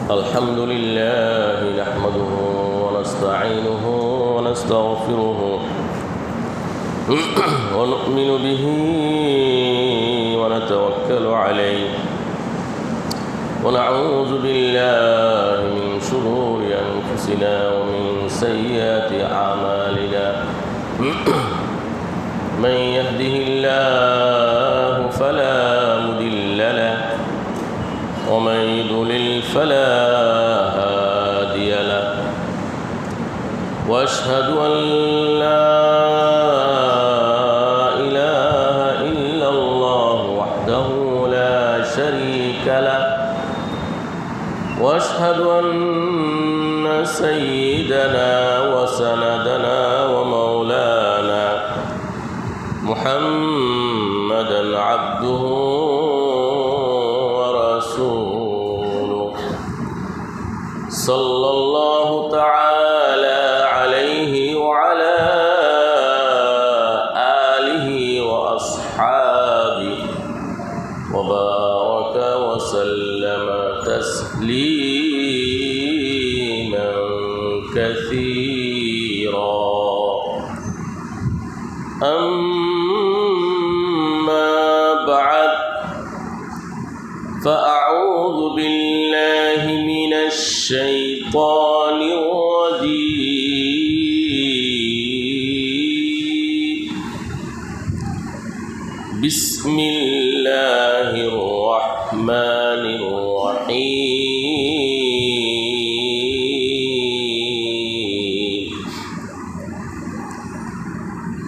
الحمد لله نحمده ونستعينه ونستغفره ونؤمن به ونتوكل عليه ونعوذ بالله من شرور أنفسنا ومن سيئات أعمالنا من يهده الله فلا مضل له ومن يضلل فلا هادي له واشهد ان لا اله الا الله وحده لا شريك له واشهد ان سيدنا وسندنا ومولانا محمدا عبده ورسوله صلى الله تعالى عليه وعلى آله وأصحابه وبارك وسلم تسليما كثيرا أما بعد فأعوذ بالله من الشيطان الرجيم بسم الله الرحمن الرحيم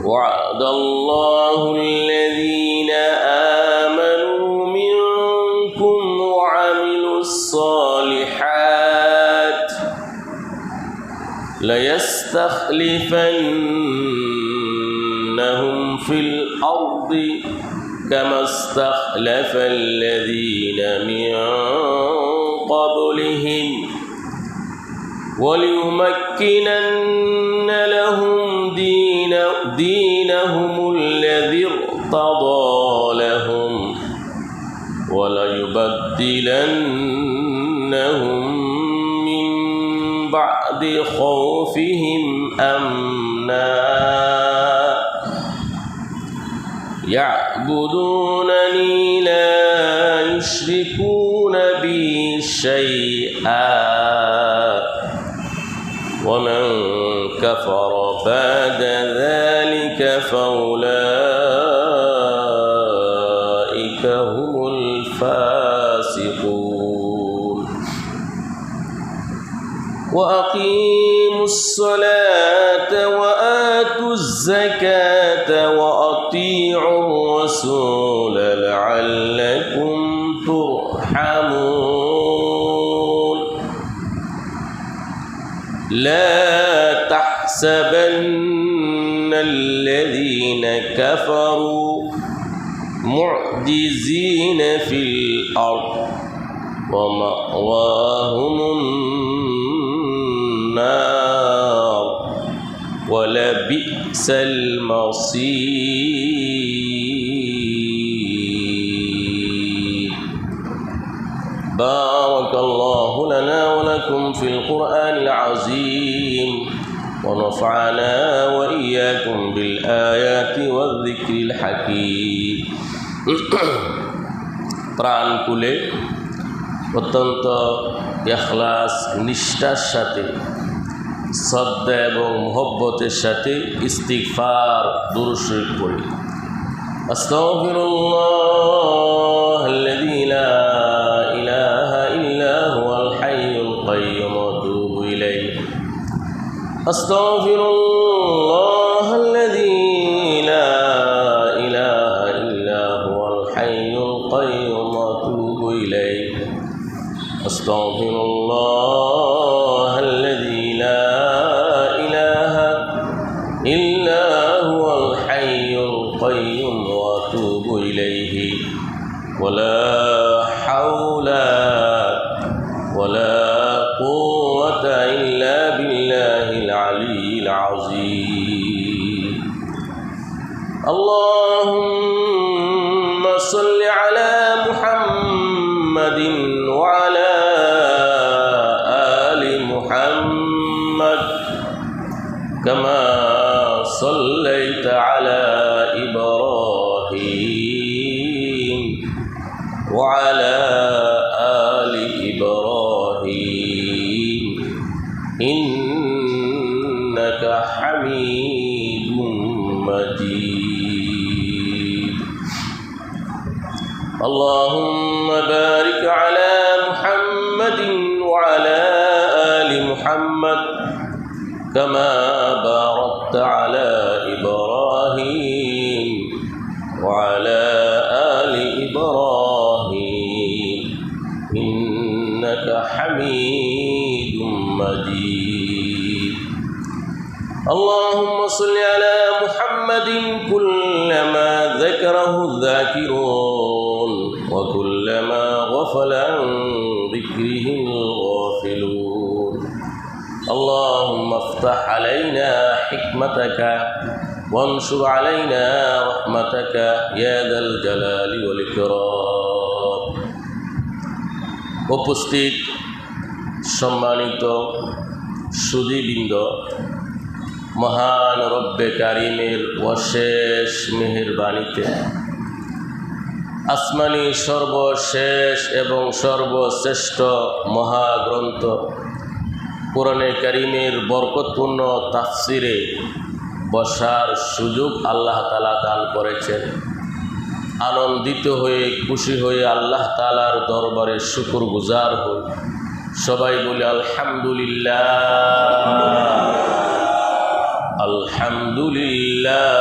وعد الله الذين آمنوا منكم وعملوا الصالحات ليستخلفنهم في الأرض كما استخلف الذين من قبلهم وليمكنن لهم دينهم الذي ارتضى لهم وليبدلنهم من بعد خوفهم أمنا يعبدونني لا يشركون بي شيئا ومن كفر بعد ذلك فأولئك هم الفاسقون وأقيموا الصلاة وآتوا الزكاة وأطيعوا الرسول لعلكم ترحمون لا تحسبن الذين كفروا معجزين في الأرض ومأواهم النار ولبئس المصير بارك الله لنا ولكم في القرآن العظيم ونفعنا وإياكم بالآيات والذكر الحكيم প্রাণ খুলে অত্যন্ত ইখলাস নিষ্ঠার সাথে শ্রদ্ধা এবং মহব্বতের সাথে ইস্তিগফার দুরূদ শরীফ পড়ি আস্তাগফিরুল্লাহাল্লাযী লা ইলাহা ইল্লা হুয়াল হাইয়ুল কাইয়্যুম ওয়া আতুবু ইলাইহি আস্তাগফিরুল্লাহাল্লাযী লা ইলাহা ইল্লা হুয়াল হাইয়ুল কাইয়্যুম ওয়া আতুবু ইলাইহি আস্তাগফিরুল্লাহাল্লাযী লা ইলাহা ইল্লা হুয়াল হাইয়ুল কাইয়্যুম ওয়া আতুবু ইলাইহি ওয়ালা হাওলা ওয়ালা কুওয়াতা ইল্লা বিল্লাহিল আলিয়্যিল আযীম اللهم صل على محمد وعلى آل محمد كما صليت على إبراهيم وعلى آل إبراهيم إنك حميد مجيد اللهم بارك على محمد وعلى آل محمد كما باركت على إبراهيم وعلى آل إبراهيم إنك حميد مجيد اللهم صل على محمد كلما ذكره الذاكرون وكلما غفل عن ذكره الغافلون اللهم افتح علينا حكمتك وانشر علينا رحمتك يا ذا الجلال والإكرام উপস্থিত সম্মানিত সুধীবৃন্দ, মহান রব্বে কারিমের অশেষ মেহেরবানিতে আসমানি সর্বশেষ এবং সর্বশ্রেষ্ঠ মহাগ্রন্থ কোরআনে কারিমের বরকতপূর্ণ তাফসিরে বসার সুযোগ আল্লাহ তাআলা দান করেছেন। আনন্দিত হয়ে খুশি হয়ে আল্লাহ তাআলার দরবারে শুকরগুজার হই। সবাই বলি আলহামদুলিল্লাহ, আলহামদুলিল্লাহ,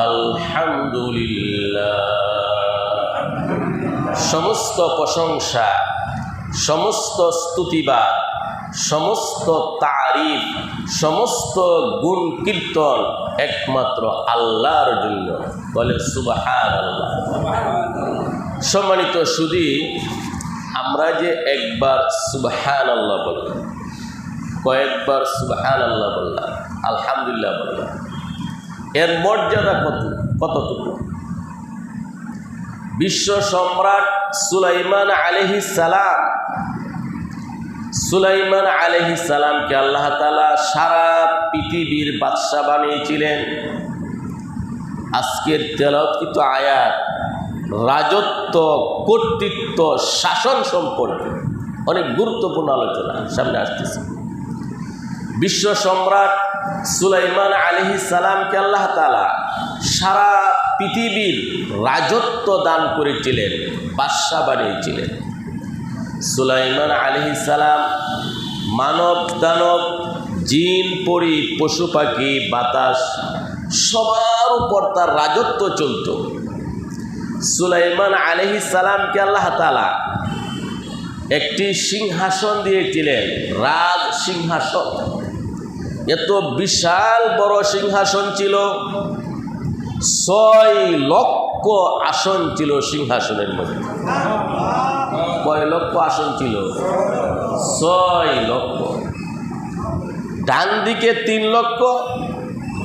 আলহামদুলিল্লাহ। সমস্ত প্রশংসা, সমস্ত স্তুতিবাদ, সমস্ত তারিফ, সমস্ত গুণ কীর্তন একমাত্র আল্লাহর জন্য। বলে সুবহানাল্লাহ। সম্মানিত সুধী, আমরা যে একবার সুবহানাল্লাহ বললাম, কয়েকবার সুবহানাল্লাহ বললাম, আলহামদুলিল্লাহ বললাম, এর মর্যাদা কতটুকু? বিশ্ব সম্রাট সুলাইমান আলাইহিস সালাম, সুলাইমান আলাইহিস সালামকে আল্লাহ তাআলা সারা পৃথিবীর বাদশা বানিয়েছিলেন। আজকের তেলাওয়াতকৃত আয়াত রাজত্ব, কর্তৃত্ব, শাসন সম্পর্কে অনেক গুরুত্বপূর্ণ আলোচনা সামনে আসতেছে। বিশ্ব সম্রাট সুলাইমান আলাইহিস সালামকে আল্লাহ তাআলা সারা পৃথিবীর রাজত্ব দান করেছিলেন, বাদশা বানিয়েছিলেন। সুলাইমান আলাইহিস সালাম মানব দানব, জিন পরি, পশু পাখি, বাতাস সবার উপর তার রাজত্ব চলত। সুলাইমান আলাইহিস সালামকে আল্লাহ তাআলা একটি সিংহাসন দিয়েছিলেন, রাজ সিংহাসন। এত বিশাল বড় সিংহাসন ছিল, 6 লক্ষ আসন ছিল সিংহাসনের মধ্যে। কয় লক্ষ আসন ছিল? 6 লক্ষ। ডান দিকে 3 লক্ষ,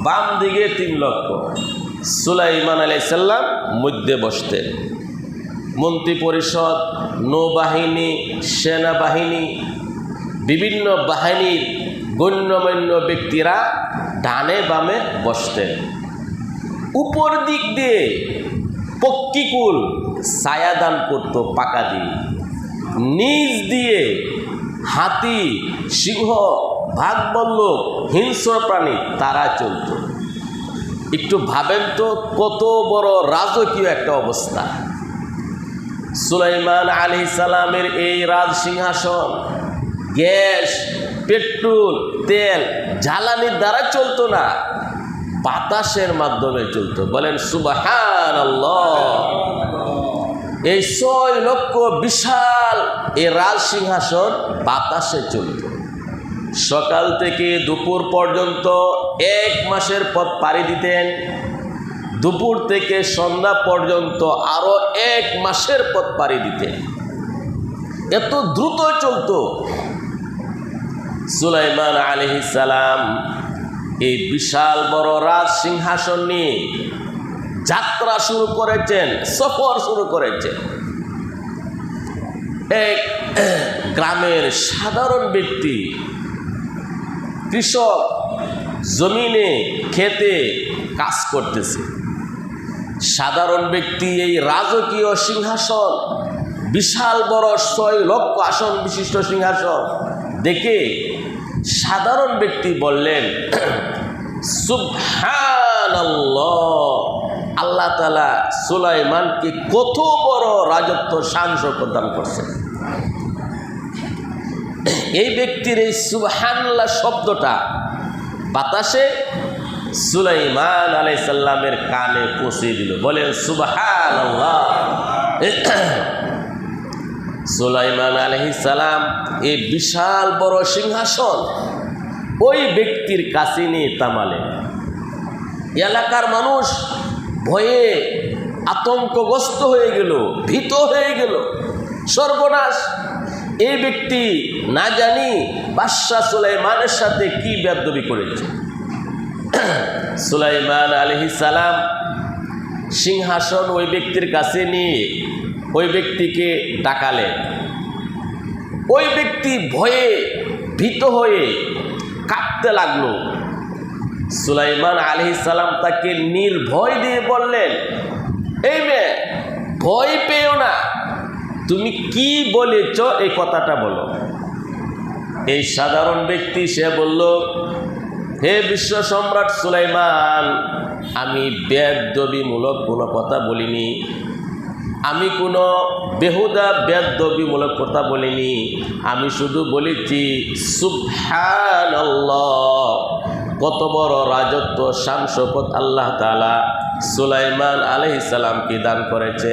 বাম দিকে 3 লক্ষ। সুলাইমান আলাইহিস সালাম মধ্যে বসতেন। মন্ত্রী পরিষদ, নৌবাহিনী, সেনাবাহিনী, বিভিন্ন বাহিনীর গণ্যমান্য ব্যক্তিরা ডানে বামে বসতেন। উপর দিক দিয়ে পক্ষীকুল ছায়াদান করত পাকা দিয়ে, নিচ দিয়ে হাতি, সিংহ, ভাগবল্লভ, হিংস্র প্রাণী তারা চলত। একটু ভাবেন তো কত বড় রাজকীয় একটা অবস্থা। সুলাইমান আলাইহিস সালামের এই রাজ সিংহাসন গ্যাস, পেট্রোল, তেল, জ্বালানির দ্বারা চলতো না, বাতাসের মাধ্যমে চলতো। বলেন সুবহানাল্লাহ। এই 6 লক্ষ বিশাল এই রাজ সিংহাসন বাতাসে চলত। সকাল থেকে দুপুর পর্যন্ত 1 মাসের পথ পাড়ি দিতেন। দুপুর থেকে সন্ধ্যা পর্যন্ত আরো 1 মাসের পথ পাড়ি দিতেন। এত দ্রুত চলত। সুলাইমান আলাইহিস সালাম এই বিশাল বড় রাজ সিংহাসন নিয়ে যাত্রা শুরু করেছেন, সফর শুরু করেছেন। এক গ্রামের সাধারণ ব্যক্তি, কৃষক, জমিনে খেতে কাজ করতেছে। সাধারণ ব্যক্তি এই রাজকীয় সিংহাসন, বিশাল বড় 6 লক্ষ আসন বিশিষ্ট সিংহাসন দেখে সাধারণ ব্যক্তি বললেন, সুবহানাল্লাহ, আল্লাহ তাআলা সুলাইমানকে কত বড় রাজত্ব শান প্রদান করছেন। এই ব্যক্তির এই সুবহানাল্লাহ শব্দটা বাতাসে সুলাইমান আলাইহিস সালামের কানে পৌঁছে দিল। বলেন সুবহানাল্লাহ। সুলাইমান আলাইহিস সালাম এই বিশাল বড় সিংহাসন ওই ব্যক্তির কাছে নিয়ে তামালেন। এলাকার মানুষ ভয়ে আতঙ্কগ্রস্ত হয়ে গেল, ভীত হয়ে গেল। সর্বনাশ, এই ব্যক্তি না জানি বাদশাহ সুলাইমানের সাথে কি বেয়াদবি করেছে। সুলাইমান আলাইহিস সালাম সিংহাসন ওই ব্যক্তির কাছে নিয়ে ওই ব্যক্তিকে ডাকালেন। ওই ব্যক্তি ভয়ে ভীত হয়ে কাঁপতে লাগলো। সুলাইমান আলাইহিস সালাম তাকে নির্ভয় দিয়ে বললেন, এই মেয়ে, ভয় পেও না, তুমি কি বলেছ এই কথাটা বলো। এই সাধারণ ব্যক্তি সে বলল, হে বিশ্ব সম্রাট সুলাইমান, আমি বেয়াদবিমূলক কোনো কথা বলিনি, আমি কোনো বেহুদা বেয়াদবিমূলক কথা বলিনি, আমি শুধু বলেছি সুবহানাল্লাহ, কত বড় রাজত্ব শান শওকত আল্লাহ তাআলা সুলাইমান আলাইহিস সালামকে দান করেছে।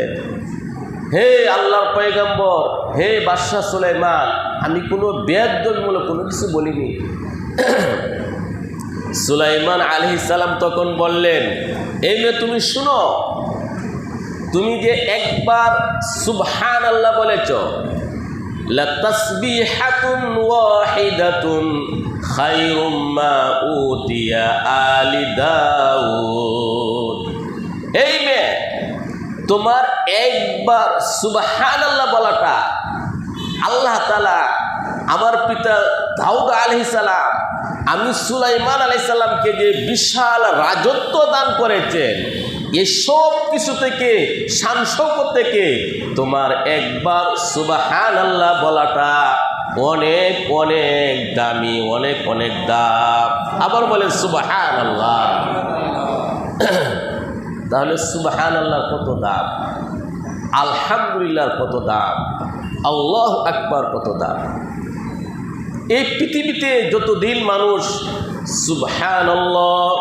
হে আল্লাহর পয়গম্বর, হে বাদশাহ সুলাইমান, আমি কোনো বেয়াদবিমূলক কোনো কিছু বলিনি। সুলাইমান আলাইহিস সালাম তখন বললেন, এই মেয়ে, তুমি শুনো, তুমি যে একবার সুবহানাল্লাহ বলেছ, লা তাসবিহাতুন ওয়াহিদাতুন খায়রুম মা উতিয়া আলি দাউদ। এই মেয়ে, তোমার একবার সুবহানাল্লাহ বলাটা আল্লাহ তাআলা আমার পিতা দাউদ আলাইহিস সালাম, আমি সুলাইমান আলাইহিস সালামকে যে বিশাল রাজত্ব দান করেছেন, এসব কিছু থেকে, শান শওকত থেকে তোমার একবার সুবহানাল্লাহ বলাটা অনেক অনেক দামি, অনেক অনেক দাম। আবার বলেন সুবহানাল্লাহ। তাহলে সুবহানাল্লাহ কত দাম, আলহামদুলিল্লাহর কত দাম, আল্লাহু আকবার কত দাম। এই পৃথিবীতে যতদিন মানুষ সুবহানাল্লাহ,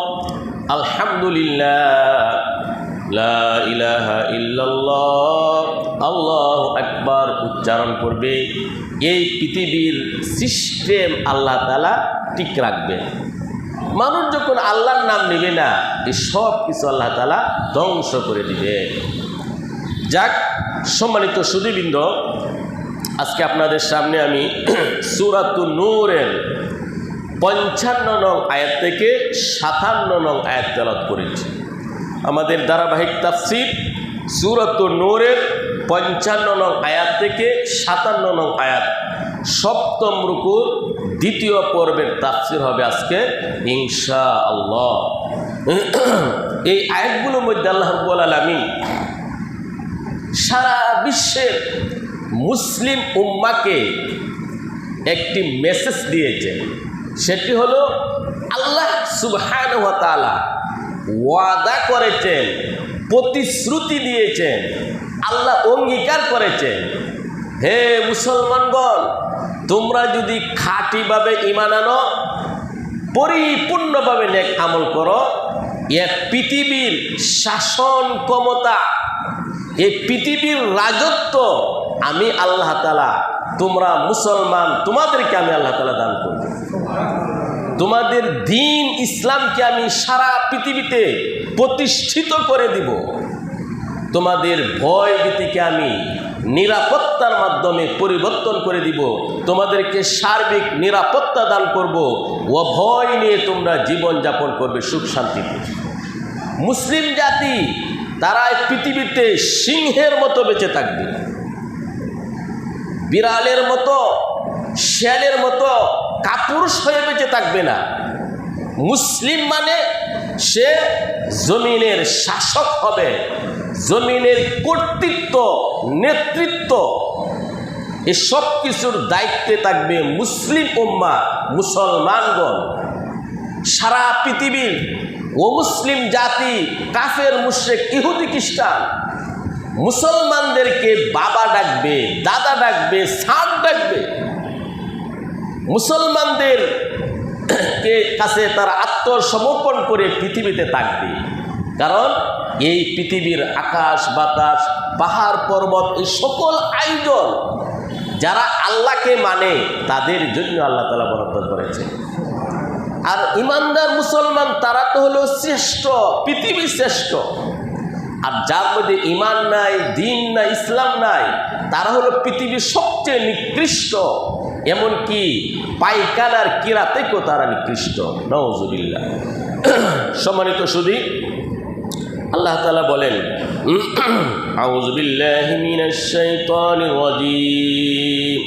আলহামদুলিল্লাহ, লা ইলাহা ইল্লাল্লাহ, আল্লাহু আকবার উচ্চারণ করবে, এই পৃথিবীর সিস্টেম আল্লাহ তাআলা ঠিক রাখবে। মানুষ যখন আল্লাহর নাম নেবে না, এই সব কিছু আল্লাহ তাআলা ধ্বংস করে দিবে। যাক, সম্মানিত সুধীবৃন্দ, আজকে আপনাদের সামনে আমি সূরাতুন নূরের 55 নং আয়াত থেকে 57 নং আয়াত তেলাওয়াত করেছি। আমাদের ধারাবাহিক তাফসীর সূরাতুন নূরের 55 নং আয়াত থেকে 57 নং আয়াত, সপ্তম রুকুর দ্বিতীয় পর্বের তাফসীর হবে আজকে ইনশাআল্লাহ। এই আয়াতগুলোর মধ্যে আল্লাহ রাব্বুল আলামিন সারা বিশ্বের মুসলিম উম্মাকে একটি মেসেজ দিয়েছেন। সেটি হলো, আল্লাহ সুবহানাহু ওয়া তাআলা ওয়াদা করেছেন, প্রতিশ্রুতি দিয়েছেন, আল্লাহ অঙ্গীকার করেছেন, হে মুসলমানগণ, তোমরা যদি খাঁটিভাবে ঈমান আনো, পরিপূর্ণভাবে নেক আমল করো, এক পৃথিবীর শাসন ক্ষমতা, এই পৃথিবীর রাজত্ব আমি আল্লাহ তাআলা, তোমরা মুসলমান, তোমাদেরকে আমি আল্লাহ তাআলা দান করব। তোমাদের দ্বীন ইসলামকে আমি সারা পৃথিবীতে প্রতিষ্ঠিত করে দিব। তোমাদের ভয় ভীতিকে আমি নিরাপত্তার মাধ্যমে পরিবর্তন করে দিব, তোমাদেরকে সার্বিক নিরাপত্তা দান করব, ও ভয় নিয়ে তোমরা জীবন যাপন করবে সুখ শান্তিতে। মুসলিম জাতি তারা পৃথিবীতে সিংহের মতো বেঁচে থাকবে, বিড়ালের মতো শেয়ালের মতো কাপুরুষ হয়ে বেঁচে থাকবে না। মুসলিম মানে সে জমিনের শাসক হবে, জমিনের কর্তৃত্ব নেতৃত্ব এসব কিছুর দায়িত্বে থাকবে মুসলিম উম্মাহ, মুসলমানগণ। সারা পৃথিবীর অমুসলিম জাতি, কাফের মুশরিক ইহুদি খ্রিস্টান মুসলমানদেরকে বাবা ডাকবে, দাদা ডাকবে, স্যার ডাকবে। মুসলমানদের কাছে তারা আত্মসমর্পণ করে পৃথিবীতে থাকবে, কারণ এই পৃথিবীর আকাশ বাতাস পাহাড় পর্বত এই সকল আয়োজন যারা আল্লাহকে মানে তাদের জন্য আল্লাহ তাআলা বরাদ্দ করেছে। আর ইমানদার মুসলমান তারা তো হলো শ্রেষ্ঠ, পৃথিবীর শ্রেষ্ঠ। আর যার মধ্যে ইমান নাই, দিন নাই, ইসলাম নাই, তারা হলো পৃথিবীর সবচেয়ে নিকৃষ্ট, এমনকি পায়খানার কিরা থেকেও তারা নিকৃষ্ট। নাউজুবিল্লাহ। সম্মানিত সুধী, আল্লাহ তাআলা বলেন, আউযু বিল্লাহি মিনাশ শাইতানির রাজীম,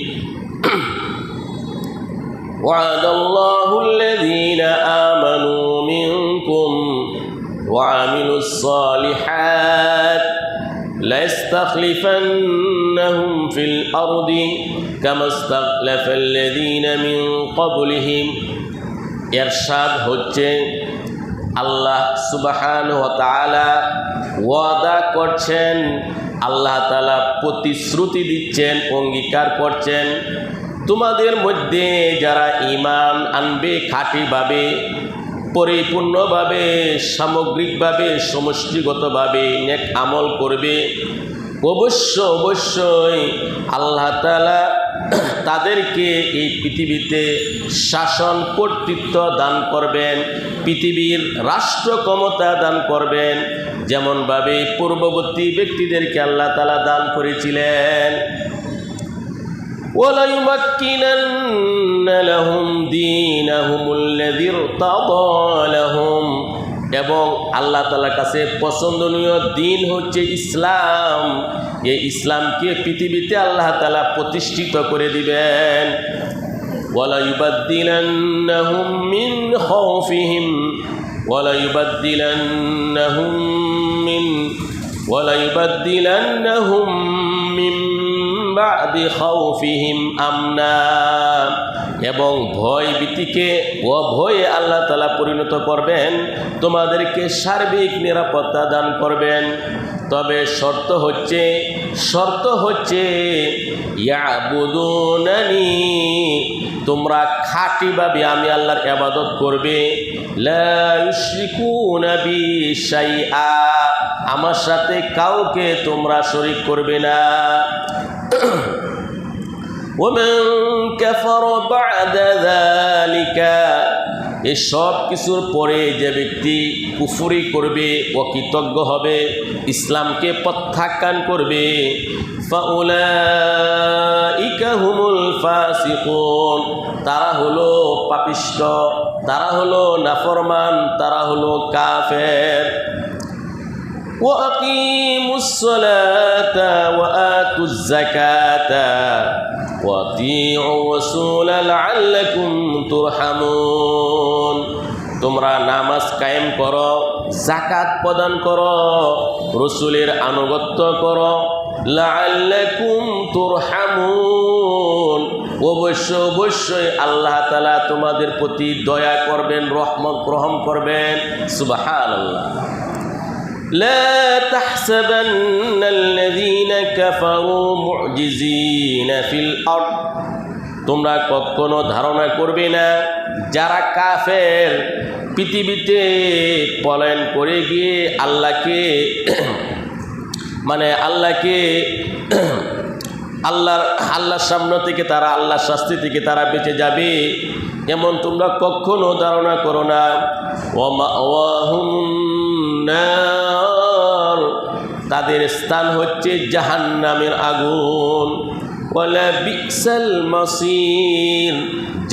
ওয়া'দাল্লাহু আল্লাযীনা আমানু মিনকুম ওয়া আমিলুস সালিহাত লায়াস্তাখলিফান্নাহুম ফিল আরদি কামা ইসতাখলাফাল লাযীনা মিন ক্বাবলিহিম। ইরশাদ হচ্ছে আল্লাহ সুবহানাহু ওয়া তাআলা ওয়াদা করছেন, আল্লাহ তাআলা প্রতিশ্রুতি দিচ্ছেন, অঙ্গীকার করছেন, তোমাদের মধ্যে যারা ঈমান আনবে খাঁটিভাবে, পরিপূর্ণভাবে, সামগ্রিকভাবে, সমষ্টিগতভাবে নেক আমল করবে, অবশ্যই আল্লাহ তাআলা তাদেরকে এই পৃথিবীতে শাসন কর্তৃত্ব দান করবেন, পৃথিবীর রাষ্ট্র ক্ষমতা দান করবেন, যেমনভাবে পূর্ববর্তী ব্যক্তিদেরকে আল্লাহ তাআলা দান করেছিলেন। ওয়ালাইউমাক্কিনান্না লাহুম দীনাহুমুল্লাযী ইরতাদা লাহুম, এবং আল্লাহ তাআলার কাছে পছন্দনীয় দিন হচ্ছে ইসলাম। এই ইসলামকে পৃথিবীতে আল্লাহ তাআলা প্রতিষ্ঠিত করে দিবেন। ওয়ালাইউবাদদিলান্নাহুম মিন খাউফিহিম ওয়ালাইউবাদদিলান্নাহুম মিন বা'দি খাউফিহিম আমনা, এবং ভয় ভীতিকে অভয়ে আল্লাহ তাআলা পরিণত করবেন, তোমাদেরকে সার্বিক নিরাপত্তা দান করবেন। তবে শর্ত হচ্ছে ইয়াবুদুনানি, তোমরা খাঁটিভাবে আমি আল্লাহর ইবাদত করবে, লা ইউশরিকুনা বি শাইআ, আমার সাথে কাউকে তোমরা শরীক করবে না। ওয়ামান কাফারা বা'দা যালিকা, এই সব কিছুর পরে যে ব্যক্তি কুফরি করবে, অকৃতজ্ঞ হবে, ইসলামকে প্রত্যাখ্যান করবে, ফাউলাইকা হুমুল ফাসিকুন, তারা হলো পাপিষ্ঠ, তারা হলো নাফরমান, তারা হলো কাফের। ওয়াকিমুস সালাতা ওয়া আতুজ যাকাতা ওয়াতিউ রাসূলা লাআল্লাকুম তুরহামুন, তোমরা নামাজ কায়েম করো, যাকাত প্রদান করো, রাসূলের আনুগত্য করো, লাআল্লাকুম তুরহামুন, অবশ্যই আল্লাহ তাআলা তোমাদের প্রতি দয়া করবেন, রহম করবেন। সুবহানাল্লাহ। لا تحسبن الذين كفروا معجزين في الأرض, তোমরা কখনো ধারণা করবে না যারা কাফের পৃথিবীতে পলায়ন করে গিয়ে আল্লাহর সামনে থেকে তারা, আল্লাহর শাস্তি থেকে তারা বেঁচে যাবে, এমন তোমরা কখনো ধারণা করো না। ওয়া মাওয়াহুম নার, তাদের স্থান হচ্ছে জাহান্নামের আগুন। ওয়ালা বিসাল মাসির,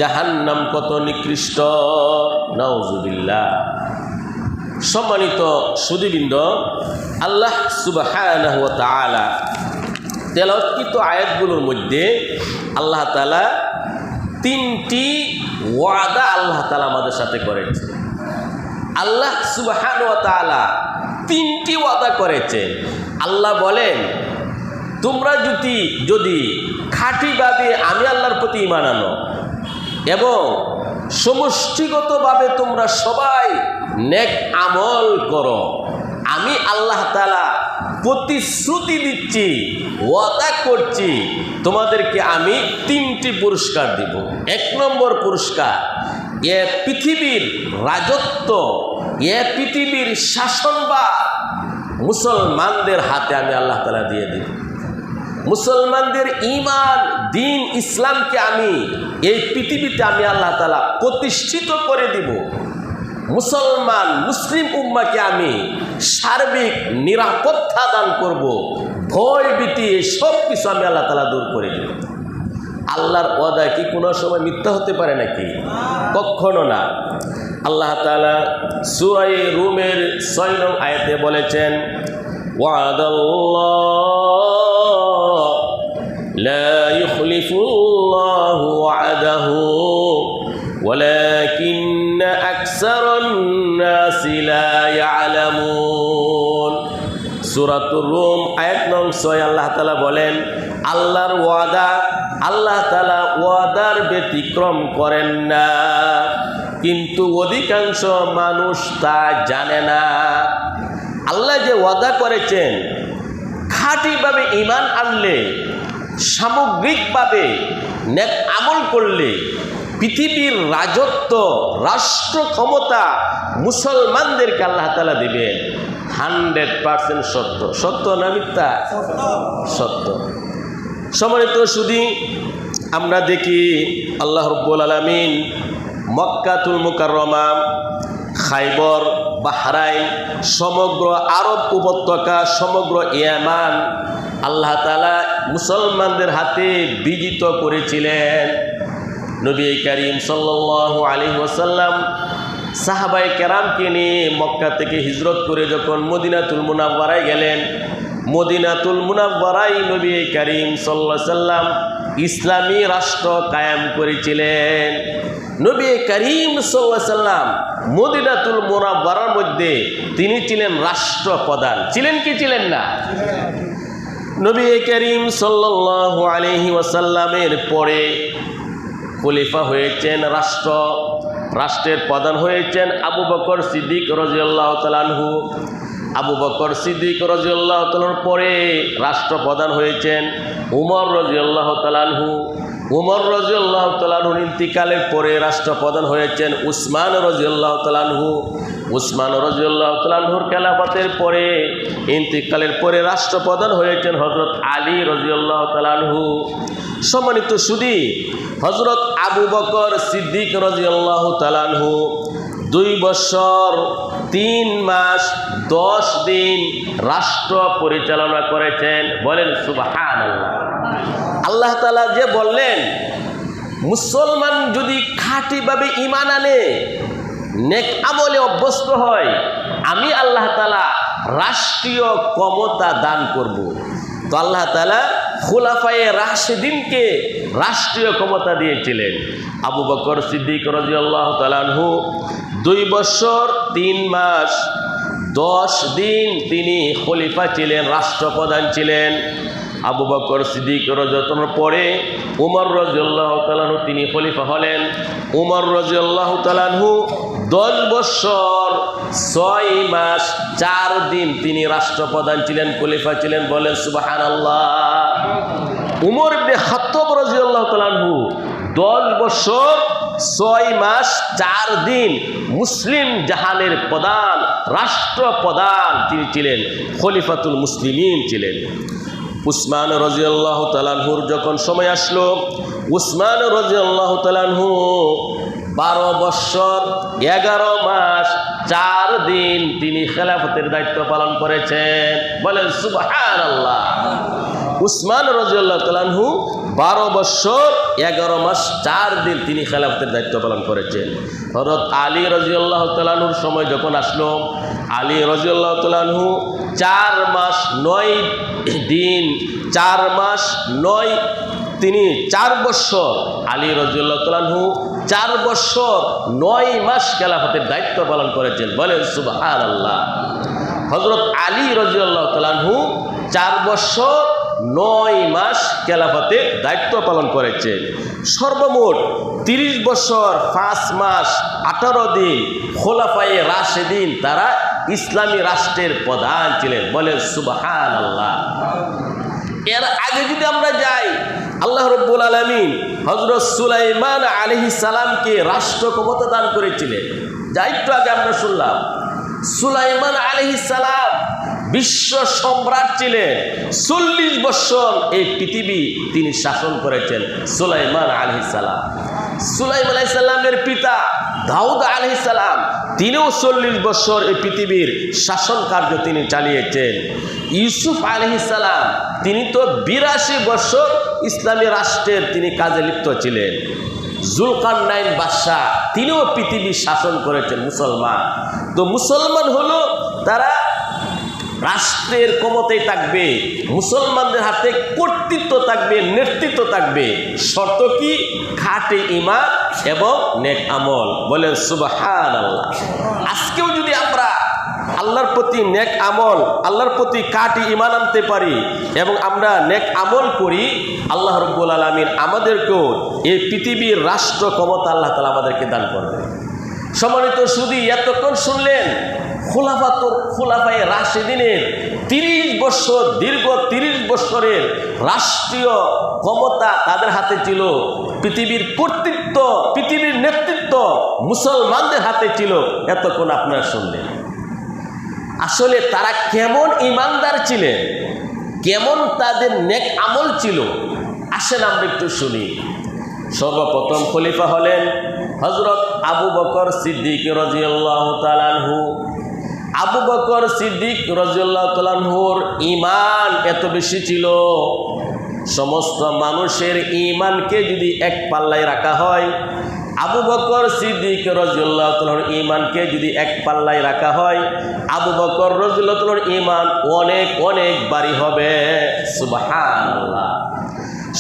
জাহান্নাম কত নিকৃষ্ট, নাউজুবিল্লাহ। সম্মানিত সুধীবৃন্দ, আল্লাহ সুবহানাহু ওয়া তাআলা তেলাওয়াতকৃত আয়াতগুলোর মধ্যে আল্লাহ তাআলা তিনটি ওয়াদা আল্লাহ তাআলা আমাদের সাথে করেছে। আল্লাহ সুবহানাহু ওয়া তাআলা তিনটি ওয়াদা করেছে। আল্লাহ বলেন, তোমরা যদি খাঁটিভাবে আমি আল্লাহর প্রতি ঈমান আনো এবং সমষ্টিগতভাবে তোমরা সবাই নেক আমল করো, আমি আল্লাহ তাআলা প্রতিশ্রুতি দিচ্ছি, ওয়াদা করছি, তোমাদেরকে আমি তিনটি পুরস্কার দিব। 1 নম্বর পুরস্কার, এ পৃথিবীর রাজত্ব, এ পৃথিবীর শাসনভার মুসলমানদের হাতে আমি আল্লাহ তাআলা দিয়ে দিব। মুসলমানদের ঈমান, দিন, ইসলামকে আমি এই পৃথিবীতে আমি আল্লাহ তাআলা প্রতিষ্ঠিত করে দিব। মুসলিম উম্মাকে আমি সার্বিক নিরাপত্তা দান করব, ভয় ভীতি সব কিছু আমি আল্লাহ তাআলা দূর করে দিব। আল্লাহর ওয়াদা কি কোনো সময় মিথ্যা হতে পারে নাকি? কখনো না। আল্লাহ তাআলা সূরা রুমের 6 নং আয়াতে বলেছেন, ওয়াদাল্লাহ লা ইখলিফুল্লাহু ওয়াদাহু ওয়ালাকিন্না আকসারান নাসি লা ইয়ালামুন। সূরাতুর রুম আয়াত নং 6 আল্লাহ তাআলা বলেন, আল্লাহর ওয়াদা, আল্লাহ তাআলা ওয়াদার ব্যতিক্রম করেন না, কিন্তু অধিকাংশ মানুষ তা জানে না। আল্লাহ যে ওয়াদা করেছেন, খাঁটিভাবে ঈমান আনলে, সামগ্রিকভাবে নেক আমল করলে পৃথিবীর রাজত্ব, রাষ্ট্র ক্ষমতা মুসলমানদেরকে আল্লাহ তাআলা দিবেন। 100% সত্য। সত্য না মিথ্যা? সত্য। সম্মানিত সুধী, আমরা দেখি আল্লাহ রাব্বুল আলামিন মক্কাতুল মুকাররমা, খাইবর, বাহরাইন, সমগ্র আরব উপত্যকা, সমগ্র ইয়ামান আল্লাহ তাআলা মুসলমানদের হাতে বিজিত করেছিলেন। নবী করিম সাল্লাল্লাহু আলাইহি ওয়াসাল্লাম সাহাবায়ে কেরামকে নিয়ে মক্কা থেকে হিজরত করে যখন মদিনাতুল মুনাওয়ারায় গেলেন, মদিনাতুল মুনাওয়ারায় নবী করিম সাল্লাল্লাহু আলাইহি ওয়াসাল্লাম ইসলামী রাষ্ট্র কায়েম করেছিলেন। নবী করিম সাল্লাল্লাহু আলাইহি ওয়াসাল্লাম মদিনাতুল মুনাওয়ারার মধ্যে তিনি ছিলেন রাষ্ট্রপ্রধান। ছিলেন কি ছিলেন না? নবী করিম সাল্লাল্লাহু আলাইহি ওয়াসাল্লামের পরে খলিফা হয়েছেন, রাষ্ট্রের প্রধান হয়েছেন আবু বকর সিদ্দিক রাদিয়াল্লাহু তাআলা আনহু। আবু বকর সিদ্দিক রাদিয়াল্লাহু তাআলার পরে রাষ্ট্রপ্রধান হয়েছেন উমর রাদিয়াল্লাহু তাআলা আনহু। উমর রাদিয়াল্লাহু তাআলা আনহুর ইন্তিকালের পরে রাষ্ট্রপ্রধান হয়েছেন উসমান রাদিয়াল্লাহু তাআলা আনহু। উসমান রাদিয়াল্লাহু তাআলা আনহুর খেলাফতের পরে, ইন্তিকালের পরে রাষ্ট্রপ্রধান হয়েছেন হযরত আলী রাদিয়াল্লাহু তাআলা আনহু। সম্মানিত সুধী, হযরত আবু বকর সিদ্দিক রাদিয়াল্লাহু তাআলা আনহু 2 বছর 3 মাস 10 দিন রাষ্ট্র পরিচালনা করেছেন। বলেন সুবহানাল্লাহ। আল্লাহ তাআলা যে বললেন, মুসলমান যদি খাঁটিভাবে ঈমান আনে, নেক আমলে অভ্যস্ত হয়, আমি আল্লাহ তাআলা রাষ্ট্রীয় ক্ষমতা দান করব। তো আল্লাহ তাআলা খুলাফায়ে রাশিদিনকে রাষ্ট্রীয় ক্ষমতা দিয়েছিলেন। আবু বকর সিদ্দিক রাদিয়াল্লাহু তাআলা আনহু 2 বছর 3 মাস 10 দিন তিনি খলিফা ছিলেন, রাষ্ট্রপ্রধান ছিলেন। আবু বকর সিদ্দিক রাদিয়াল্লাহু তাআলার পরে উমর রাদিয়াল্লাহু তাআলা আনহু তিনি খলিফা হলেন। উমর রাদিয়াল্লাহু তাআলা আনহু 10 বছর 6 মাস 4 দিন তিনি রাষ্ট্রপ্রধান ছিলেন, খলিফা ছিলেন। বলেন সুবহানাল্লাহ। উমর ইবনে খাত্তাব রাদিয়াল্লাহু তাআলা আনহু 10 বছর 6 মাস 4 দিন মুসলিম জাহানের প্রধান, রাষ্ট্রপ্রধান তিনি ছিলেন, খলিফাতুল মুসলিমিন ছিলেন। উসমান রাদিয়াল্লাহু তাআলা আনহুর যখন সময় আসলো, উসমান রাদিয়াল্লাহু তাআলা আনহু 12 বছর 11 মাস 4 দিন তিনি খেলাফতের দায়িত্ব পালন করেছেন। বলেন সুবহানাল্লাহ। উসমান রাদিয়াল্লাহু তাআলা আনহু 12 বছর 11 মাস 4 দিন তিনি খেলাফতের দায়িত্ব পালন করেছেন। হযরত আলী রাদিয়াল্লাহু তাআলা আনহুর সময় যখন আসলো, আলী রাদিয়াল্লাহু তাআলা আনহু 4 মাস 9 দিন 4 মাস 9 তিনি 4 বছর আলী রাদিয়াল্লাহু তাআলা আনহু 4 বছর 9 মাস খেলাফতের দায়িত্ব পালন করেছেন। বলেন সুবহানাল্লাহ। হযরত আলী রাদিয়াল্লাহু তাআলা আনহু 4 বছর 9 মাস খেলাফতের দায়িত্ব পালন করেছেন। সর্বমোট 30 বছর 5 মাস 18 দিন খোলাফায়ে রাশেদিন তারা ইসলামী রাষ্ট্রের প্রধান ছিলেন। বলেন সুবহানাল্লাহ। এর আগে যদি আমরা যাই, আল্লাহ রাব্বুল আলামিন হযরত সুলাইমান আলাইহিস সালামকে রাষ্ট্র ক্ষমতা দান করেছিলেন। যা একটু আগে আমরা শুনলাম, সুলাইমান আলাইহিস সালাম বিশ্ব সম্রাট ছিলেন। 40 বছর এই পৃথিবী তিনি শাসন করেছেন। সুলাইমান আলাইহিস সালাম, সুলাইমান আলাইহিস সালামের পিতা দাউদ আলাইহিস সালাম, তিনিও 40 বছর এই পৃথিবীর শাসন কার্য তিনি চালিয়েছেন। ইউসুফ আলাইহিস সালাম, তিনি তো 82 বছর ইসলামী রাষ্ট্রের তিনি কাজে লিপ্ত ছিলেন। জুলকারনাইন বাদশাহ, তিনিও পৃথিবী শাসন করেছেন মুসলমান। তো মুসলমান হলো তারা রাষ্ট্রের ক্ষমতায় থাকবে, মুসলমানদের হাতে কর্তৃত্ব থাকবে, নেতৃত্ব থাকবে। শর্ত কি? খাঁটি ঈমান এবং নেক আমল। বলেন সুবহানাল্লাহ। আজকেও যদি আমরা আল্লাহর প্রতি নেক আমল, আল্লাহর প্রতি খাঁটি ঈমান আনতে পারি এবং আমরা নেক আমল করি, আল্লাহ রাব্বুল আলামিন আমাদেরকেও এই পৃথিবীর রাষ্ট্র ক্ষমতা আল্লাহ তাআলা আমাদেরকে দান করবে। সম্মানিত শুধু এতক্ষণ শুনলেন খোলাফায়ে রাশেদিনের 30 বছর, দীর্ঘ 30 বছরের রাষ্ট্রীয় ক্ষমতা তাদের হাতে ছিল। পৃথিবীর কর্তৃত্ব, পৃথিবীর নেতৃত্ব মুসলমানদের হাতে ছিল। এতক্ষণ আপনারা শুনলেন আসলে তারা কেমন ঈমানদার ছিলেন, কেমন তাদের নেক আমল ছিল। আসেন আমরা একটু শুনি। সর্বপ্রথম খলিফা হলেন হযরত আবু বকর সিদ্দিক রাদিয়াল্লাহু তাআলা আনহু। আবু বকর সিদ্দিক রাদিয়াল্লাহু তাআলা আনহুর ঈমান এত বেশি ছিল, সমস্ত মানুষের ঈমানকে যদি এক পাল্লায় রাখা হয়, আবু বকর সিদ্দিক রাদিয়াল্লাহু তাআলার ঈমানকে যদি এক পাল্লায় রাখা হয়, আবু বকর রাদিয়াল্লাহু তাআলার ঈমান অনেক অনেক ভারী হবে। সুবহানাল্লাহ।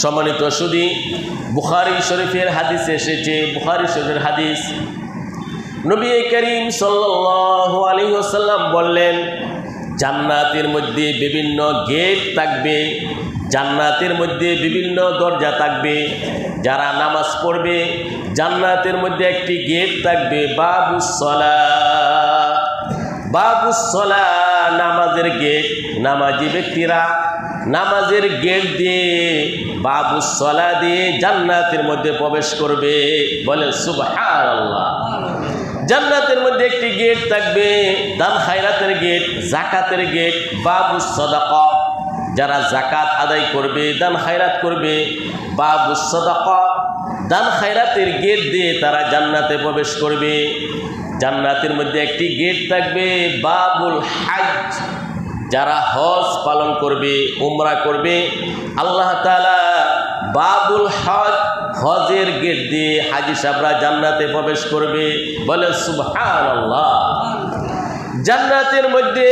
সম্মানিত শুধু বুখারী শরীফের হাদিসে এসেছে, বুখারী শরীফের হাদিস, নবী করিম সাল্লাল্লাহু আলাইহি ওয়াসাল্লাম বললেন, জান্নাতের মধ্যে বিভিন্ন গেট থাকবে, জান্নাতের মধ্যে বিভিন্ন দরজা থাকবে। যারা নামাজ পড়বে জান্নাতের মধ্যে একটি গেট থাকবে, বাবুস সালাহ। বাবুস সালাহ নামাজের গেট। নামাজি ব্যক্তিরা নামাজের গেট দিয়ে, বাবুস সালাহ দিয়ে জান্নাতের মধ্যে প্রবেশ করবে। বলেন সুবহানাল্লাহ। জান্নাতের মধ্যে একটি গেট থাকবে, দান খায়রাতের গেট, যাকাতের গেট, বাবুস সাদাকা। যারা যাকাত আদায় করবে, দান খায়রাত করবে, বাবুস সাদাকা, দান খায়রাতের গেট দিয়ে তারা জান্নাতে প্রবেশ করবে। জান্নাতের মধ্যে একটি গেট থাকবে, বাবুল হজ। যারা হজ পালন করবে, উমরা করবে, আল্লাহ তাআলা বাবুল হজ, হজের গেট দিয়ে হাজী সাহেবরা জান্নাতে প্রবেশ করবে। বলে সুবহানাল্লাহ। জান্নাতের মধ্যে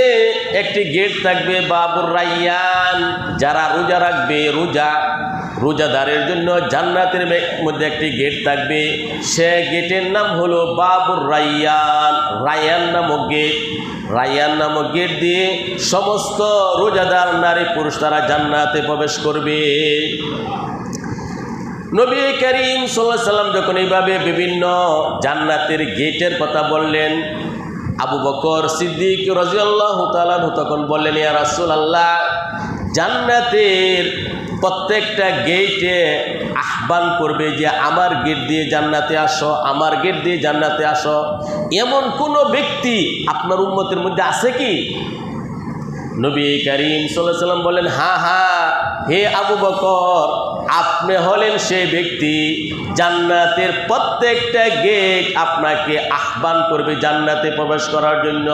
একটি গেট থাকবে, বাবুর রায়্যান। যারা রোজা রাখবে, রোজাদারের জন্য জান্নাতের মধ্যে একটি গেট থাকবে, সে গেটের নাম হলো বাবুর রায়্যান। রায়্যান নামক গেট, রায়্যান নামক গেট দিয়ে সমস্ত রোজাদার নারী পুরুষ তারা জান্নাতে প্রবেশ করবে। নবী করিম সাল্লাল্লাহু আলাইহি ওয়াসাল্লাম যখন এইভাবে বিভিন্ন জান্নাতের গেটের কথা বললেন, আবু বকর সিদ্দিক রাদিয়াল্লাহু তাআলা আনহু তখন বললেন, ইয়া রাসূলুল্লাহ, জান্নাতের প্রত্যেকটা গেটে আহ্বান করবে যে আমার গেট দিয়ে জান্নাতে আসো, আমার গেট দিয়ে জান্নাতে আসো। এমন কোনো ব্যক্তি আপনার উম্মতের মধ্যে আছে কি? নবী করিম সাল্লাল্লাহু আলাইহি ওয়াসাল্লাম বলেন, হ্যাঁ হ্যাঁ হে আবু বকর, আপনি হলেন সেই ব্যক্তি, জান্নাতের প্রত্যেকটা গেট আপনাকে আহ্বান করবে জান্নাতে প্রবেশ করার জন্য।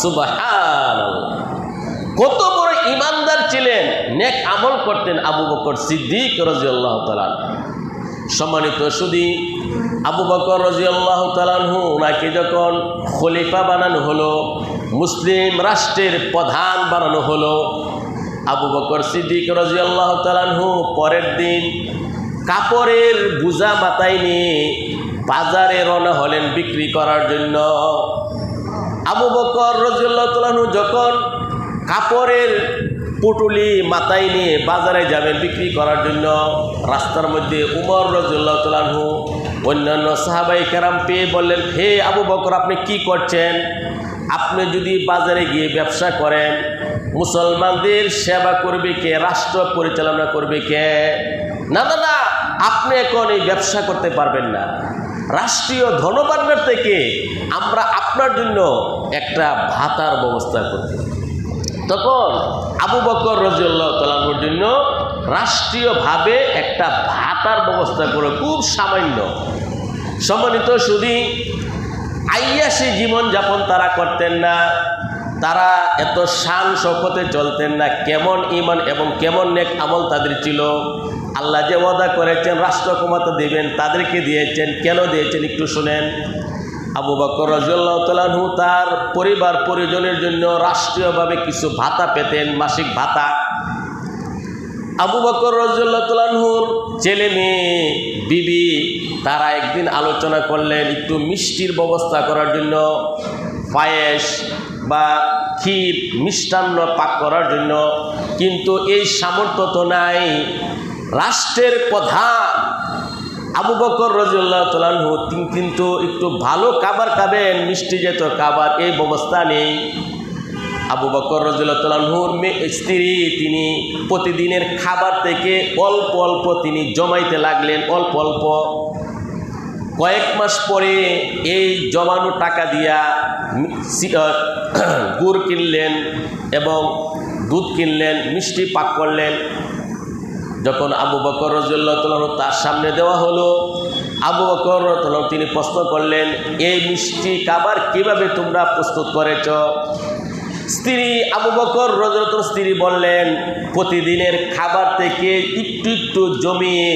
সুবহানাল্লাহ। কত বড় ইমানদার ছিলেন, নেক আমল করতেন আবু বকর সিদ্দিক রাদিয়াল্লাহু তাআলা। সম্মানিত সুধী, আবু বকর রাদিয়াল্লাহু তাআলা ওনাকে যখন খলিফা বানানো হলো, মুসলিম রাষ্ট্রের প্রধান বানানো হলো, আবু বকর সিদ্দিক রাদিয়াল্লাহু তাআলা পরের দিন কাপড়ের বোঝা মাথায় নিয়ে বাজারে রওনা হলেন বিক্রি করার জন্য। আবু বকর রাদিয়াল্লাহু তাআলা যখন কাপড়ের পুটুলি মাথায় নিয়ে বাজারে যাবেন বিক্রি করার জন্য, রাস্তার মধ্যে উমর রাদিয়াল্লাহু তাআলা অন্যান্য সাহাবায়ে কেরাম পেয়ে বললেন, হে আবু বকর, আপনি কি করছেন? আপনি যদি বাজারে গিয়ে ব্যবসা করেন, মুসলমানদের সেবা করবে কে? রাষ্ট্র পরিচালনা করবে কে? না না না, আপনি এখন এই ব্যবসা করতে পারবেন না। রাষ্ট্রীয় ধনভাণ্ডার থেকে আমরা আপনার জন্য একটা ভাতার ব্যবস্থা করব। তখন আবু বকর রাদিয়াল্লাহু তাআলার জন্য রাষ্ট্রীয়ভাবে একটা ভাতার ব্যবস্থা করে, খুব সামান্য। সম্মানিত সুধী, আইয়াসী জীবনযাপন তারা করতেন না, তারা এত শান শৌকতে চলতেন না। কেমন ঈমান এবং কেমন নেক আমল তাদের ছিল। আল্লাহ যে ওয়াদা করেছেন রাষ্ট্র ক্ষমতা দিবেন, তাদেরকে দিয়েছেন। কেন দিয়েছেন একটু শুনেন। আবু বকর রাদিয়াল্লাহু তাআলা তার পরিবার পরিজনের জন্য রাষ্ট্রীয়ভাবে কিছু ভাতা পেতেন, মাসিক ভাতা। আবু বকর রাদিয়াল্লাহু তাআলার ছেলে মেয়ে বিবি তারা একদিন আলোচনা করলেন একটু মিষ্টির ব্যবস্থা করার জন্য, পায়েস বা ক্ষীর মিষ্টান্ন পাক করার জন্য। কিন্তু এই সামর্থ্য তো নাই। রাষ্ট্রের প্রধান আবু বকর রাদিয়াল্লাহু তাআলা তিনি কিন্তু একটু ভালো খাবার খাবেন, মিষ্টি জাতীয় খাবার, এই ব্যবস্থা নেই। আবু বকর রাদিয়াল্লাহু তাআলার স্ত্রী তিনি প্রতিদিনের খাবার থেকে অল্প অল্প তিনি জমাইতে লাগলেন, অল্প অল্প। কয়েক মাস পরে এই জমানো টাকা দিয়া গুড় কিনলেন এবং দুধ কিনলেন, মিষ্টি পাক করলেন। যখন আবু বকর রাদিয়াল্লাহু তাআলা তার সামনে দেওয়া হলো, আবু বকর রাদিয়াল্লাহু তাআলা তিনি প্রশ্ন করলেন, এই মিষ্টি খাবার কিভাবে তোমরা প্রস্তুত করেছ? স্ত্রী আবু বকর রাদিয়াল্লাহু তাআলার স্ত্রী বললেন, প্রতিদিনের খাবার থেকে একটু একটু জমিয়ে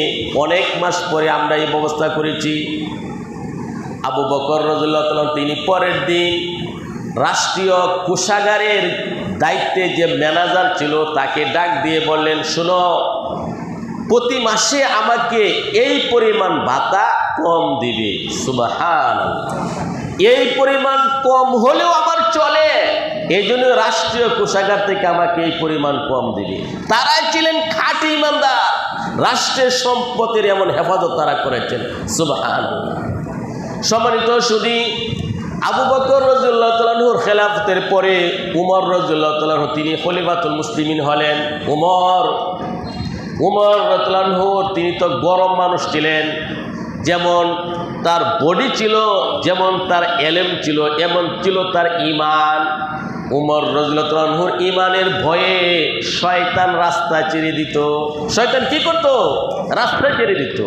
অনেক মাস পরে আমরা এই ব্যবস্থা করেছি। আবু বকর রাদিয়াল্লাহু তাআলা তিনি পরের দিন রাষ্ট্রীয় কোষাগারের দায়িত্বে যে ম্যানেজার ছিল তাকে ডাক দিয়ে বললেন, শোনো, প্রতি মাসে আমাকে এই পরিমাণ ভাতা কম দিবে। সুবহানাল্লাহ। এই পরিমাণ কম হলেও আমার চলে, এই জন্য রাষ্ট্রীয় কোষাগার থেকে আমাকে এই পরিমাণ কম দিবে। তারাই ছিলেন খাঁটি ইমানদার, রাষ্ট্রের সম্পদের এমন হেফাজত তারা করেছেন। সুবহানাল্লাহ। সম্মানিত সুধী, আবু বকর রাদিয়াল্লাহু তাআলার খেলাফতের পরে উমর রাদিয়াল্লাহু তাআলা তিনি খলিফাতুল মুসলিমিন হলেন। উমর রাদিয়াল্লাহু তিনি তো গরম মানুষ ছিলেন, যেমন তার বডি ছিল, যেমন তার এলেম ছিল, এমন ছিল তার ঈমান। উমর রাদিয়াল্লাহু তাআলার ঈমানের ভয়ে শয়তান রাস্তা ছেড়ে দিত। শয়তান কি করত? রাস্তা ছেড়ে দিত।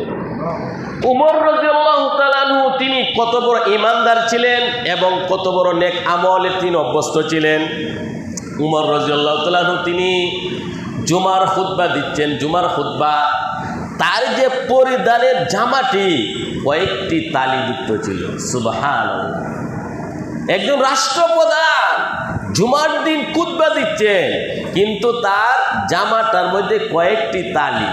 উমর রাদিয়াল্লাহু তাআলা তিনি কত বড় ঈমানদার ছিলেন এবং কত বড় নেক আমলে তিনি অভ্যস্ত ছিলেন। উমর রাদিয়াল্লাহু তাআলা তিনি জুমার খুতবা দিচ্ছেন, জুমার খুতবা, তার যে পরিধানের জামাটি কয়েকটি তালিযুক্ত ছিল। সুবহানাল্লাহ। একজন রাষ্ট্রপ্রধান জুমার দিন খুতবা দিচ্ছেন, কিন্তু তার জামাটার মধ্যে কয়েকটি তালি।